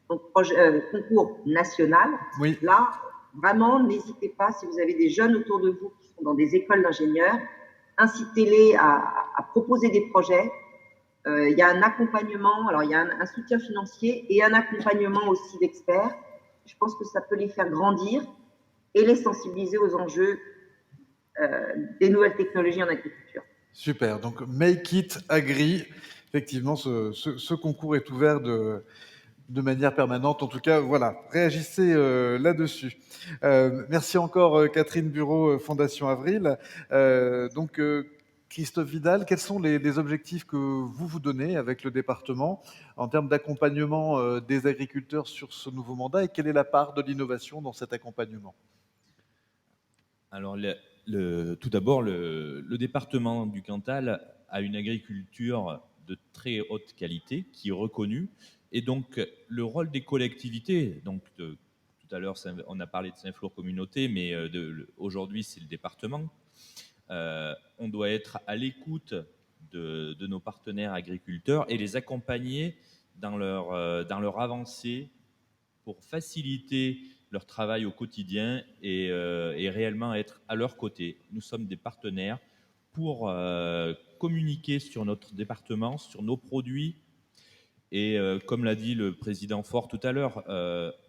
donc concours national, Oui, là, vraiment, n'hésitez pas, si vous avez des jeunes autour de vous qui sont dans des écoles d'ingénieurs, incitez-les à proposer des projets. Il y a un accompagnement, alors il y a un soutien financier et un accompagnement aussi d'experts. Je pense que ça peut les faire grandir et les sensibiliser aux enjeux des nouvelles technologies en agriculture. super. Donc, Make It Agri. Effectivement, ce concours est ouvert de manière permanente. En tout cas, voilà, réagissez là-dessus. Merci encore Catherine Bureau, Fondation Avril. Donc, Christophe Vidal, quels sont les objectifs que vous vous donnez avec le département en termes d'accompagnement des agriculteurs sur ce nouveau mandat et quelle est la part de l'innovation dans cet accompagnement? Alors, tout d'abord, le département du Cantal a une agriculture de très haute qualité qui est reconnue. Et donc, le rôle des collectivités, donc tout à l'heure, on a parlé de Saint-Flour Communauté, mais aujourd'hui, c'est le département. On doit être à l'écoute de nos partenaires agriculteurs et les accompagner dans leur avancée pour faciliter leur travail au quotidien et réellement être à leur côté. Nous sommes des partenaires pour communiquer sur notre département, sur nos produits. Et comme l'a dit le président Faure tout à l'heure,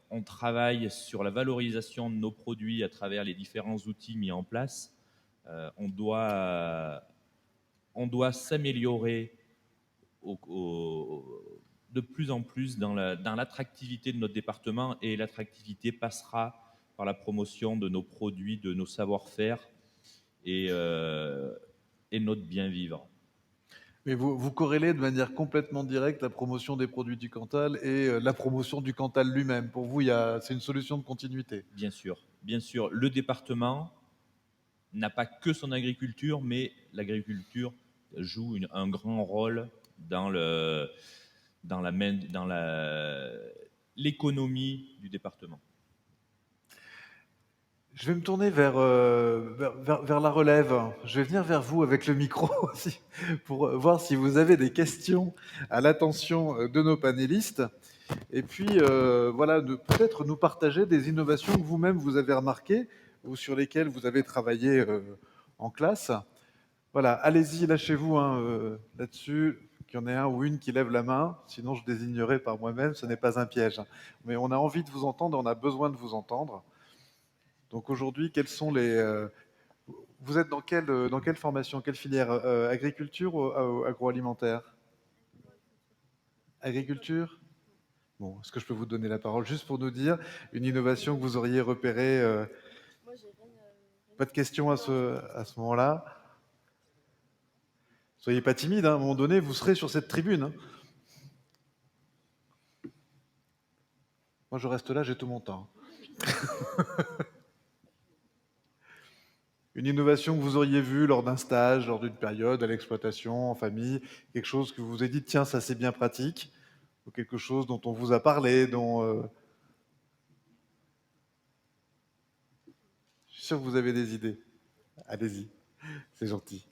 on travaille sur la valorisation de nos produits à travers les différents outils mis en place. On doit s'améliorer de plus en plus dans l'attractivité de notre département, et l'attractivité passera par la promotion de nos produits, de nos savoir-faire et notre bien vivre. Mais vous corrélez de manière complètement directe la promotion des produits du Cantal et la promotion du Cantal lui-même. Pour vous, c'est une solution de continuité. Bien sûr, le département n'a pas que son agriculture, mais l'agriculture joue un grand rôle dans l'économie du département. Je vais me tourner vers la relève. Je vais venir vers vous avec le micro aussi pour voir si vous avez des questions à l'attention de nos panélistes. Et puis, voilà, peut-être nous partager des innovations que vous-même vous avez remarquées ou sur lesquelles vous avez travaillé en classe. Voilà, allez-y, lâchez-vous hein, là-dessus. Qu'il y en ait un ou une qui lève la main, sinon je désignerai par moi-même, ce n'est pas un piège. Mais on a envie de vous entendre, on a besoin de vous entendre. Donc aujourd'hui, quels sont vous êtes dans quelle formation, quelle filière agriculture ou agroalimentaire? Agriculture? Bon, est-ce que je peux vous donner la parole juste pour nous dire une innovation que vous auriez repérée Pas de questions à ce moment-là. Soyez pas timide, hein, à un moment donné, vous serez sur cette tribune. Hein. Moi, je reste là, j'ai tout mon temps. Une innovation que vous auriez vue lors d'un stage, lors d'une période, à l'exploitation, en famille, quelque chose que vous vous avez dit, tiens, ça c'est bien pratique, ou quelque chose dont on vous a parlé, Je suis sûr que vous avez des idées. Allez-y, c'est gentil.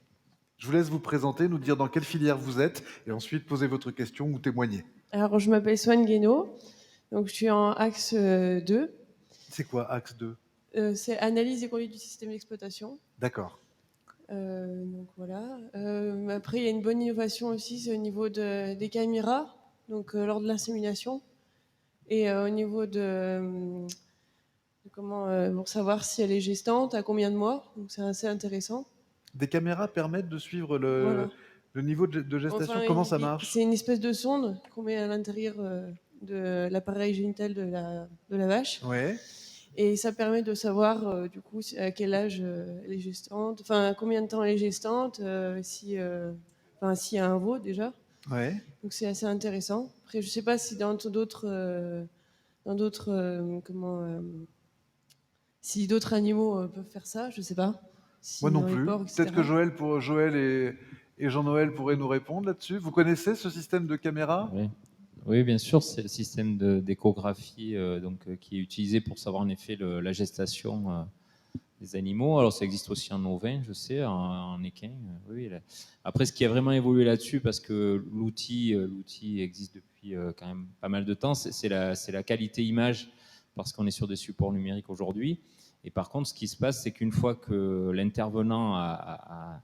Je vous laisse vous présenter, nous dire dans quelle filière vous êtes, et ensuite poser votre question ou témoigner. Alors, je m'appelle Swan Guénaud, donc je suis en axe 2. C'est quoi, axe 2? C'est analyse et conduite du système d'exploitation. D'accord. Donc voilà. Après, il y a une bonne innovation aussi, c'est au niveau des caméras, donc lors de l'insémination, et au niveau de comment pour savoir si elle est gestante, à combien de mois. Donc c'est assez intéressant. Des caméras permettent de suivre Voilà. le niveau de gestation. Enfin, Comment ça marche? c'est une espèce de sonde qu'on met à l'intérieur de l'appareil génital de la vache. Ouais. Et ça permet de savoir du coup à quel âge elle est gestante, enfin combien de temps elle est gestante, s'il y a un veau déjà. Ouais. Donc c'est assez intéressant. Après je sais pas si si d'autres animaux peuvent faire ça, je sais pas. Si Moi non dans les plus. porcs, etc. Peut-être que Joël Et Jean-Noël pourrait nous répondre là-dessus. Vous connaissez ce système de caméra? Oui. Oui, bien sûr, c'est le système d'échographie qui est utilisé pour savoir en effet la gestation des animaux. Alors ça existe aussi en ovin, je sais, en équin. Oui. Après, ce qui a vraiment évolué là-dessus, parce que l'outil existe depuis quand même pas mal de temps, c'est la qualité image, parce qu'on est sur des supports numériques aujourd'hui. Et par contre, ce qui se passe, c'est qu'une fois que l'intervenant a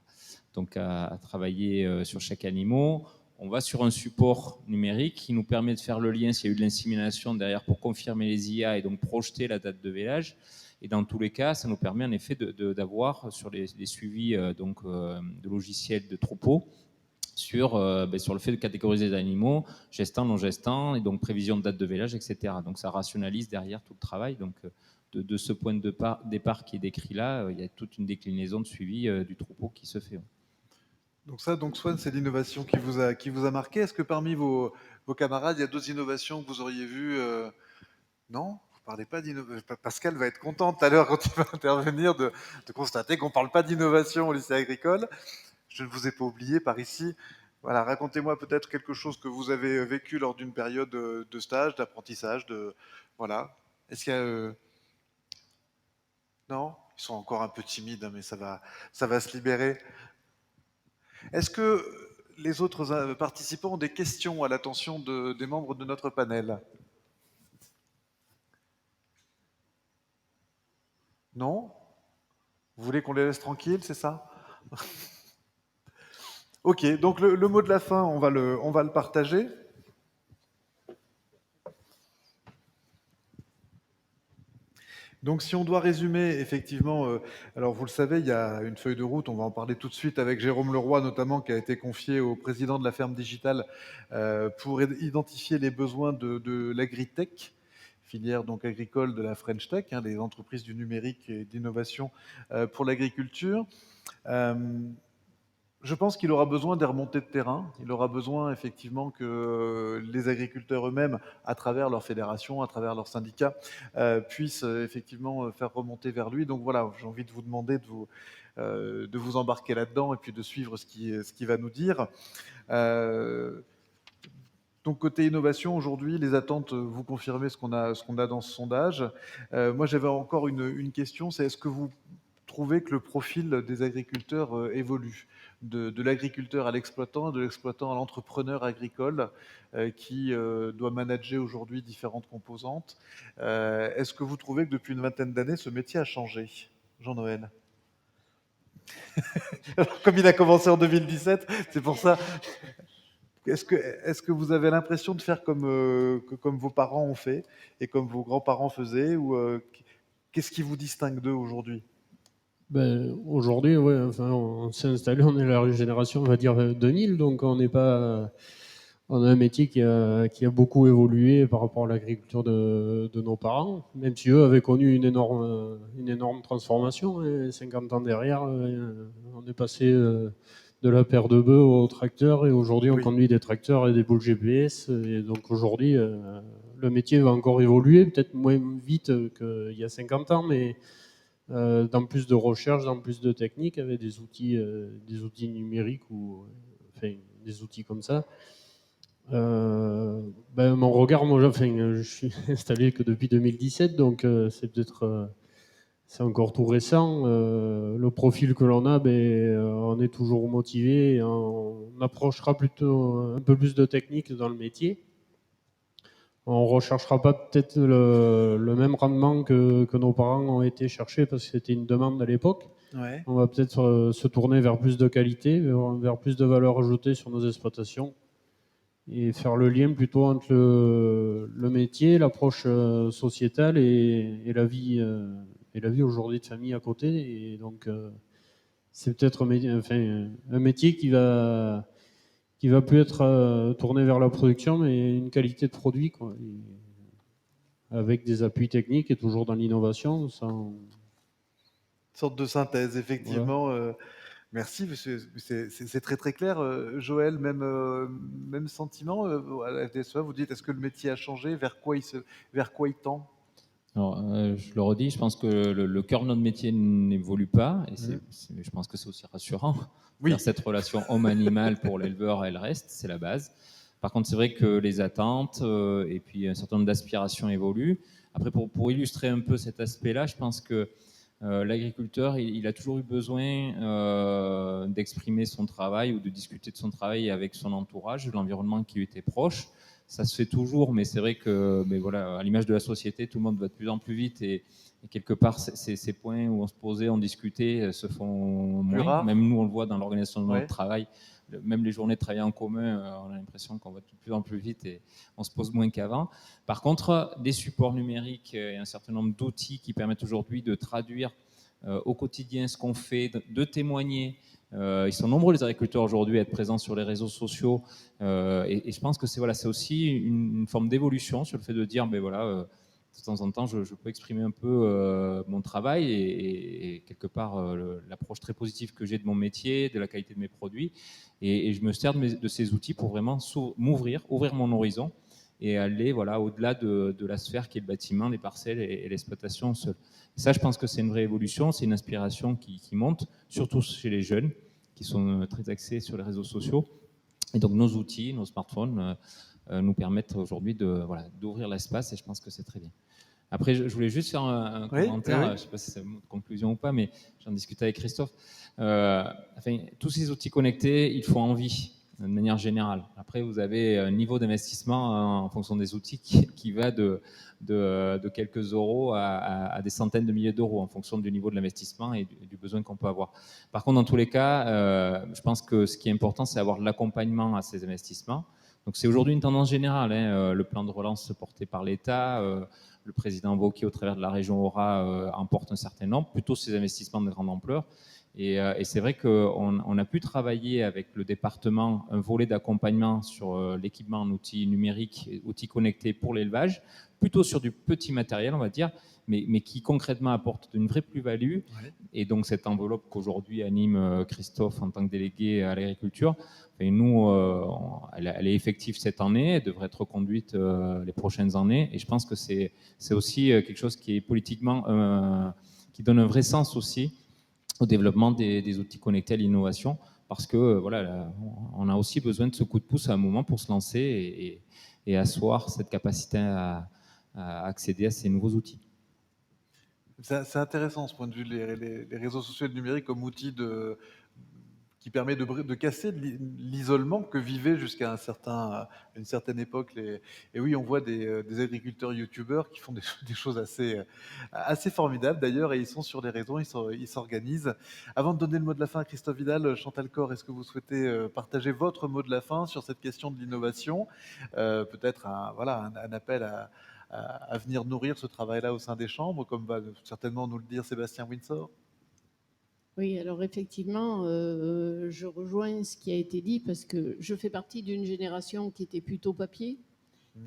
travaillé sur chaque animal, on va sur un support numérique qui nous permet de faire le lien s'il y a eu de l'insémination derrière pour confirmer les IA et donc projeter la date de vélage. Et dans tous les cas, ça nous permet en effet d'avoir sur les suivis de logiciels de troupeaux sur le fait de catégoriser les animaux, gestants, non gestants, et donc prévision de date de vélage, etc. Donc ça rationalise derrière tout le travail. Donc de ce point de départ qui est décrit là, il y a toute une déclinaison de suivi du troupeau qui se fait. Donc ça, Swan, c'est l'innovation qui vous a marqué. Est-ce que parmi vos camarades, il y a d'autres innovations que vous auriez vues Non? Vous parlez pas d'innovation. Pascal va être content tout à l'heure quand il va intervenir de constater qu'on ne parle pas d'innovation au lycée agricole. Je ne vous ai pas oublié par ici. Voilà, racontez-moi peut-être quelque chose que vous avez vécu lors d'une période de stage, d'apprentissage, voilà. Est-ce qu'il y a Non? Ils sont encore un peu timides, hein, mais ça va se libérer. Est-ce que les autres participants ont des questions à l'attention des membres de notre panel? Non? Vous voulez qu'on les laisse tranquilles, c'est ça? Ok, donc le mot de la fin, on va le partager. Donc si on doit résumer, effectivement, alors vous le savez, il y a une feuille de route, on va en parler tout de suite avec Jérôme Leroy notamment, qui a été confié au président de la ferme digitale pour identifier les besoins de l'agritech, filière donc agricole de la French Tech, hein, des entreprises du numérique et d'innovation pour l'agriculture. Je pense qu'il aura besoin des remontées de terrain. Il aura besoin effectivement que les agriculteurs eux-mêmes, à travers leur fédération, à travers leurs syndicats, puissent effectivement faire remonter vers lui. Donc voilà, j'ai envie de vous demander de vous embarquer là-dedans et puis de suivre ce qui va nous dire. Donc côté innovation, aujourd'hui, les attentes, vous confirmez ce qu'on a dans ce sondage. Moi, j'avais encore une question, c'est est-ce que vous trouvez que le profil des agriculteurs évolue de l'agriculteur à l'exploitant, de l'exploitant à l'entrepreneur agricole qui doit manager aujourd'hui différentes composantes. Est-ce que vous trouvez que depuis une vingtaine d'années, ce métier a changé? Jean-Noël. Comme il a commencé en 2017, c'est pour ça. Est-ce que vous avez l'impression de faire comme vos parents ont fait et comme vos grands-parents faisaient ou qu'est-ce qui vous distingue d'eux aujourd'hui? Aujourd'hui, ouais, enfin, on s'est installé, on est la génération, on va dire 2000, donc on n'est pas, on a un métier qui a beaucoup évolué par rapport à l'agriculture de nos parents, même si eux avaient connu une énorme transformation. Et 50 ans derrière, on est passé de la paire de bœufs au tracteur, et aujourd'hui on Oui. conduit des tracteurs et des boules GPS. Et donc aujourd'hui, le métier va encore évoluer, peut-être moins vite qu'il y a 50 ans, mais dans plus de recherche, dans plus de techniques, avec des outils numériques ou enfin, des outils comme ça. Mon regard, moi, enfin, je suis installé que depuis 2017, donc c'est peut-être c'est encore tout récent. Le profil que l'on a, on est toujours motivé, et on approchera plutôt un peu plus de technique dans le métier. On recherchera pas peut-être le même rendement que nos parents ont été chercher, parce que c'était une demande à l'époque. Ouais. On va peut-être se tourner vers plus de qualité, vers plus de valeur ajoutée sur nos exploitations, et faire le lien plutôt entre le métier, l'approche sociétale et la vie aujourd'hui de famille à côté. Et donc c'est peut-être un métier qui va plus être tourné vers la production, mais une qualité de produit, quoi. Avec des appuis techniques et toujours dans l'innovation. Sorte de synthèse, effectivement. Voilà. Merci, c'est très très clair. Joël, même sentiment à la FDSEA, vous dites, est-ce que le métier a changé? Vers quoi il tend? Alors, je le redis, je pense que le cœur de notre métier n'évolue pas, et je pense que c'est aussi rassurant. Oui. Faire cette relation homme-animal pour l'éleveur, elle reste, c'est la base. Par contre, c'est vrai que les attentes et puis un certain nombre d'aspirations évoluent. Après, pour illustrer un peu cet aspect-là, je pense que l'agriculteur, il a toujours eu besoin d'exprimer son travail ou de discuter de son travail avec son entourage, de l'environnement qui lui était proche. Ça se fait toujours, mais c'est vrai que, mais voilà, à l'image de la société, tout le monde va de plus en plus vite et quelque part, ces points où on se posait, on discutait, se font Plus moins. rare. Même nous, on le voit dans l'organisation de Ouais. notre travail. Même les journées de travail en commun, on a l'impression qu'on va de plus en plus vite et on se pose moins qu'avant. Par contre, des supports numériques et un certain nombre d'outils qui permettent aujourd'hui de traduire au quotidien ce qu'on fait, de témoigner. Ils sont nombreux les agriculteurs aujourd'hui à être présents sur les réseaux sociaux et je pense que c'est aussi une forme d'évolution sur le fait de dire ben voilà, de temps en temps je peux exprimer un peu mon travail et quelque part l'approche très positive que j'ai de mon métier, de la qualité de mes produits et je me sers de ces outils pour vraiment ouvrir mon horizon et aller au-delà de la sphère qui est le bâtiment, les parcelles et l'exploitation seule. Et ça, je pense que c'est une vraie évolution, c'est une inspiration qui monte, surtout chez les jeunes, qui sont très axés sur les réseaux sociaux. Et donc nos outils, nos smartphones nous permettent aujourd'hui d'ouvrir l'espace et je pense que c'est très bien. Après, je voulais juste faire un commentaire, oui. je ne sais pas si c'est une conclusion ou pas, mais j'en discutais avec Christophe. Tous ces outils connectés, il faut envie de manière générale. Après, vous avez un niveau d'investissement en fonction des outils qui va de quelques euros à des centaines de milliers d'euros en fonction du niveau de l'investissement et du besoin qu'on peut avoir. Par contre, dans tous les cas, je pense que ce qui est important, c'est avoir de l'accompagnement à ces investissements. Donc c'est aujourd'hui une tendance générale. Le plan de relance porté par l'État, le président Wauquiez au travers de la région Aura emporte un certain nombre, plutôt ces investissements de grande ampleur. Et c'est vrai qu'on a pu travailler avec le département un volet d'accompagnement sur l'équipement en outils numériques, outils connectés pour l'élevage, plutôt sur du petit matériel, on va dire, mais qui concrètement apporte une vraie plus-value. Ouais. Et donc cette enveloppe qu'aujourd'hui anime Christophe en tant que délégué à l'agriculture, et nous, elle est effective cette année, elle devrait être reconduite les prochaines années. Et je pense que c'est aussi quelque chose qui est politiquement, qui donne un vrai sens aussi au développement des outils connectés à l'innovation, parce que on a aussi besoin de ce coup de pouce à un moment pour se lancer et asseoir cette capacité à accéder à ces nouveaux outils. C'est intéressant ce point de vue, les réseaux sociaux et le numérique comme outil qui permet de casser l'isolement que vivaient jusqu'à une certaine époque. Et oui, on voit des agriculteurs youtubeurs qui font des choses assez formidables d'ailleurs, et ils sont sur les réseaux, ils s'organisent. Avant de donner le mot de la fin à Christophe Vidal, Chantal Cor, est-ce que vous souhaitez partager votre mot de la fin sur cette question de l'innovation? Peut-être un appel à venir nourrir ce travail-là au sein des chambres, comme va certainement nous le dire Sébastien Windsor. Oui, alors effectivement, je rejoins ce qui a été dit parce que je fais partie d'une génération qui était plutôt papier.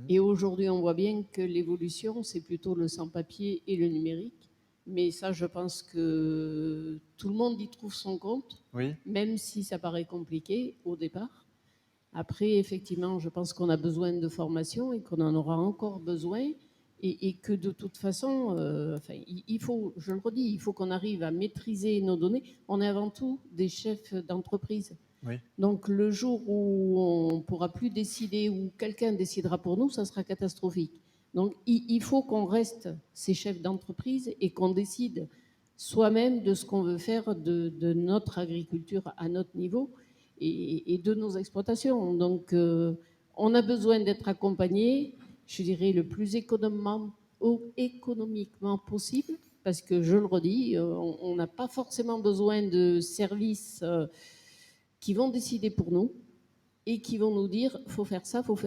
Et aujourd'hui, on voit bien que l'évolution, c'est plutôt le sans-papier et le numérique. Mais ça, je pense que tout le monde y trouve son compte, Oui. même si ça paraît compliqué au départ. Après, effectivement, je pense qu'on a besoin de formation et qu'on en aura encore besoin. Et que de toute façon, il faut, je le redis, il faut qu'on arrive à maîtriser nos données. On est avant tout des chefs d'entreprise. Oui. Donc le jour où on ne pourra plus décider, ou quelqu'un décidera pour nous, ça sera catastrophique. Donc il faut qu'on reste ces chefs d'entreprise et qu'on décide soi-même de ce qu'on veut faire de notre agriculture à notre niveau et de nos exploitations. Donc on a besoin d'être accompagné, je dirais, le plus économiquement possible, parce que je le redis, on n'a pas forcément besoin de services qui vont décider pour nous et qui vont nous dire faut faire ça, faut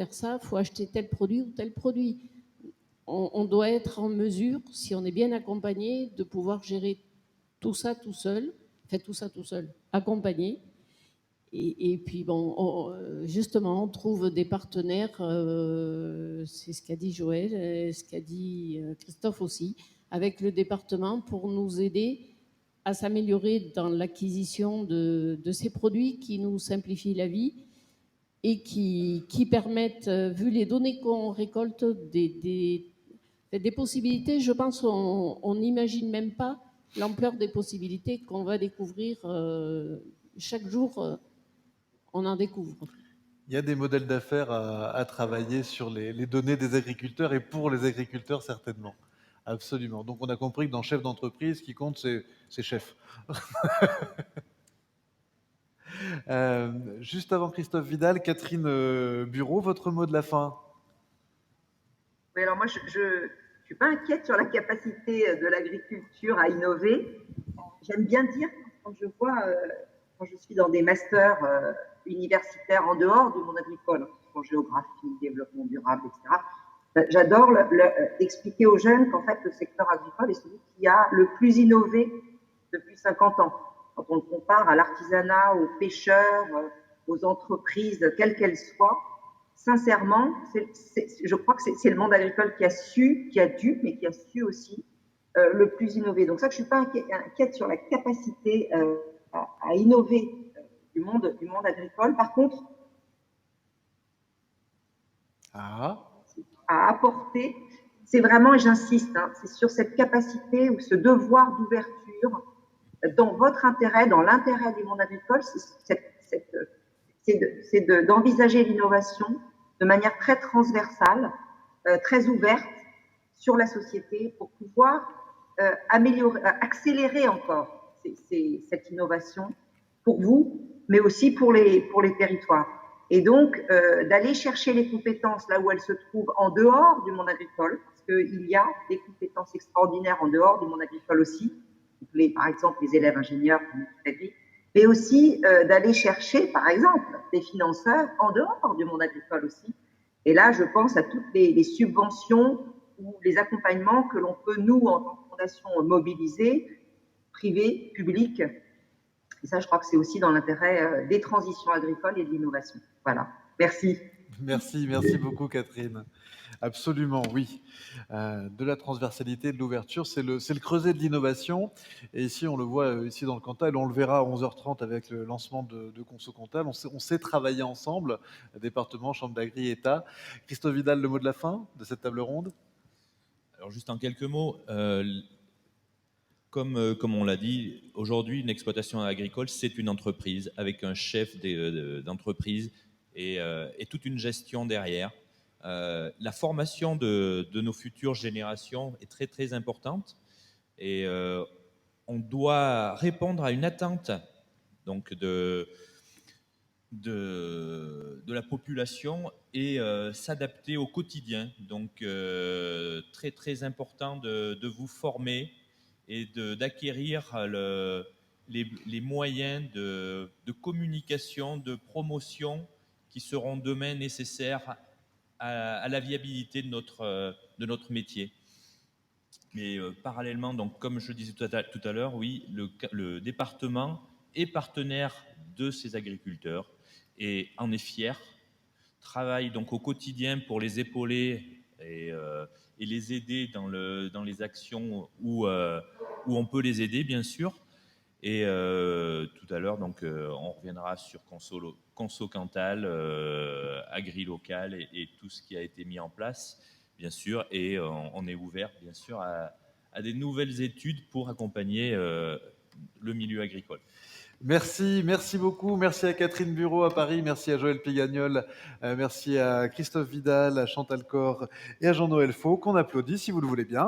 acheter tel produit ou tel produit. On doit être en mesure, si on est bien accompagné, de pouvoir gérer tout ça tout seul, accompagné. Et puis bon, justement, on trouve des partenaires, c'est ce qu'a dit Joël, ce qu'a dit Christophe aussi, avec le département pour nous aider à s'améliorer dans l'acquisition de ces produits qui nous simplifient la vie et qui permettent, vu les données qu'on récolte, Des possibilités, je pense, on n'imagine même pas l'ampleur des possibilités qu'on va découvrir. Chaque jour, on en découvre. Il y a des modèles d'affaires à travailler sur les données des agriculteurs et pour les agriculteurs certainement. Absolument. Donc on a compris que dans chef d'entreprise, ce qui compte, c'est chef. Juste avant Christophe Vidal, Catherine Bureau, votre mot de la fin. Oui, alors moi, je ne suis pas inquiète sur la capacité de l'agriculture à innover. J'aime bien dire, quand je vois, quand je suis dans des masters universitaires en dehors du monde agricole, en géographie, développement durable, etc., j'adore expliquer aux jeunes qu'en fait, le secteur agricole est celui qui a le plus innové depuis 50 ans. Quand on le compare à l'artisanat, aux pêcheurs, aux entreprises, quelles qu'elles soient, sincèrement, je crois que c'est le monde agricole qui a su, mais qui a su aussi le plus innover. Donc ça, je ne suis pas inquiète sur la capacité à innover du monde agricole. Par contre, à apporter, c'est vraiment, et j'insiste, c'est sur cette capacité ou ce devoir d'ouverture dans votre intérêt, dans l'intérêt du monde agricole, c'est d'envisager l'innovation de manière très transversale, très ouverte sur la société pour pouvoir améliorer, accélérer encore cette innovation pour vous, mais aussi pour les territoires. Et donc, d'aller chercher les compétences là où elles se trouvent en dehors du monde agricole, parce qu'il y a des compétences extraordinaires en dehors du monde agricole aussi, par exemple les élèves ingénieurs, mais aussi d'aller chercher, par exemple, des financeurs en dehors du monde agricole aussi. Et là, je pense à toutes les subventions ou les accompagnements que l'on peut, nous, en tant que fondation, mobiliser, privés, publics. Et ça, je crois que c'est aussi dans l'intérêt des transitions agricoles et de l'innovation. Voilà. Merci. Merci beaucoup Catherine. Absolument, oui. De la transversalité, de l'ouverture, c'est le creuset de l'innovation. Et ici, on le voit ici dans le Cantal, on le verra à 11h30 avec le lancement de Conso Cantal. On sait travailler ensemble, département, chambre d'agri, État. Christophe Vidal, le mot de la fin de cette table ronde. Alors juste en quelques mots, comme on l'a dit, aujourd'hui, une exploitation agricole, c'est une entreprise avec un chef d'entreprise et toute une gestion derrière. La formation de nos futures générations est très très importante et on doit répondre à une attente donc de la population et s'adapter au quotidien. Donc très très important de vous former et d'acquérir les moyens de communication, de promotion qui seront demain nécessaires à la viabilité de notre métier. Mais parallèlement, donc, comme je disais tout à l'heure, oui, le département est partenaire de ces agriculteurs et en est fier, travaille donc au quotidien pour les épauler et les aider dans les actions où on peut les aider, bien sûr. Et tout à l'heure, donc, on reviendra sur Conso Cantal, Agri Local et tout ce qui a été mis en place, bien sûr. Et on est ouvert, bien sûr, à des nouvelles études pour accompagner le milieu agricole. Merci beaucoup. Merci à Catherine Bureau à Paris, merci à Joël Pigagnol, merci à Christophe Vidal, à Chantal Cor et à Jean-Noël Faux, qu'on applaudit si vous le voulez bien.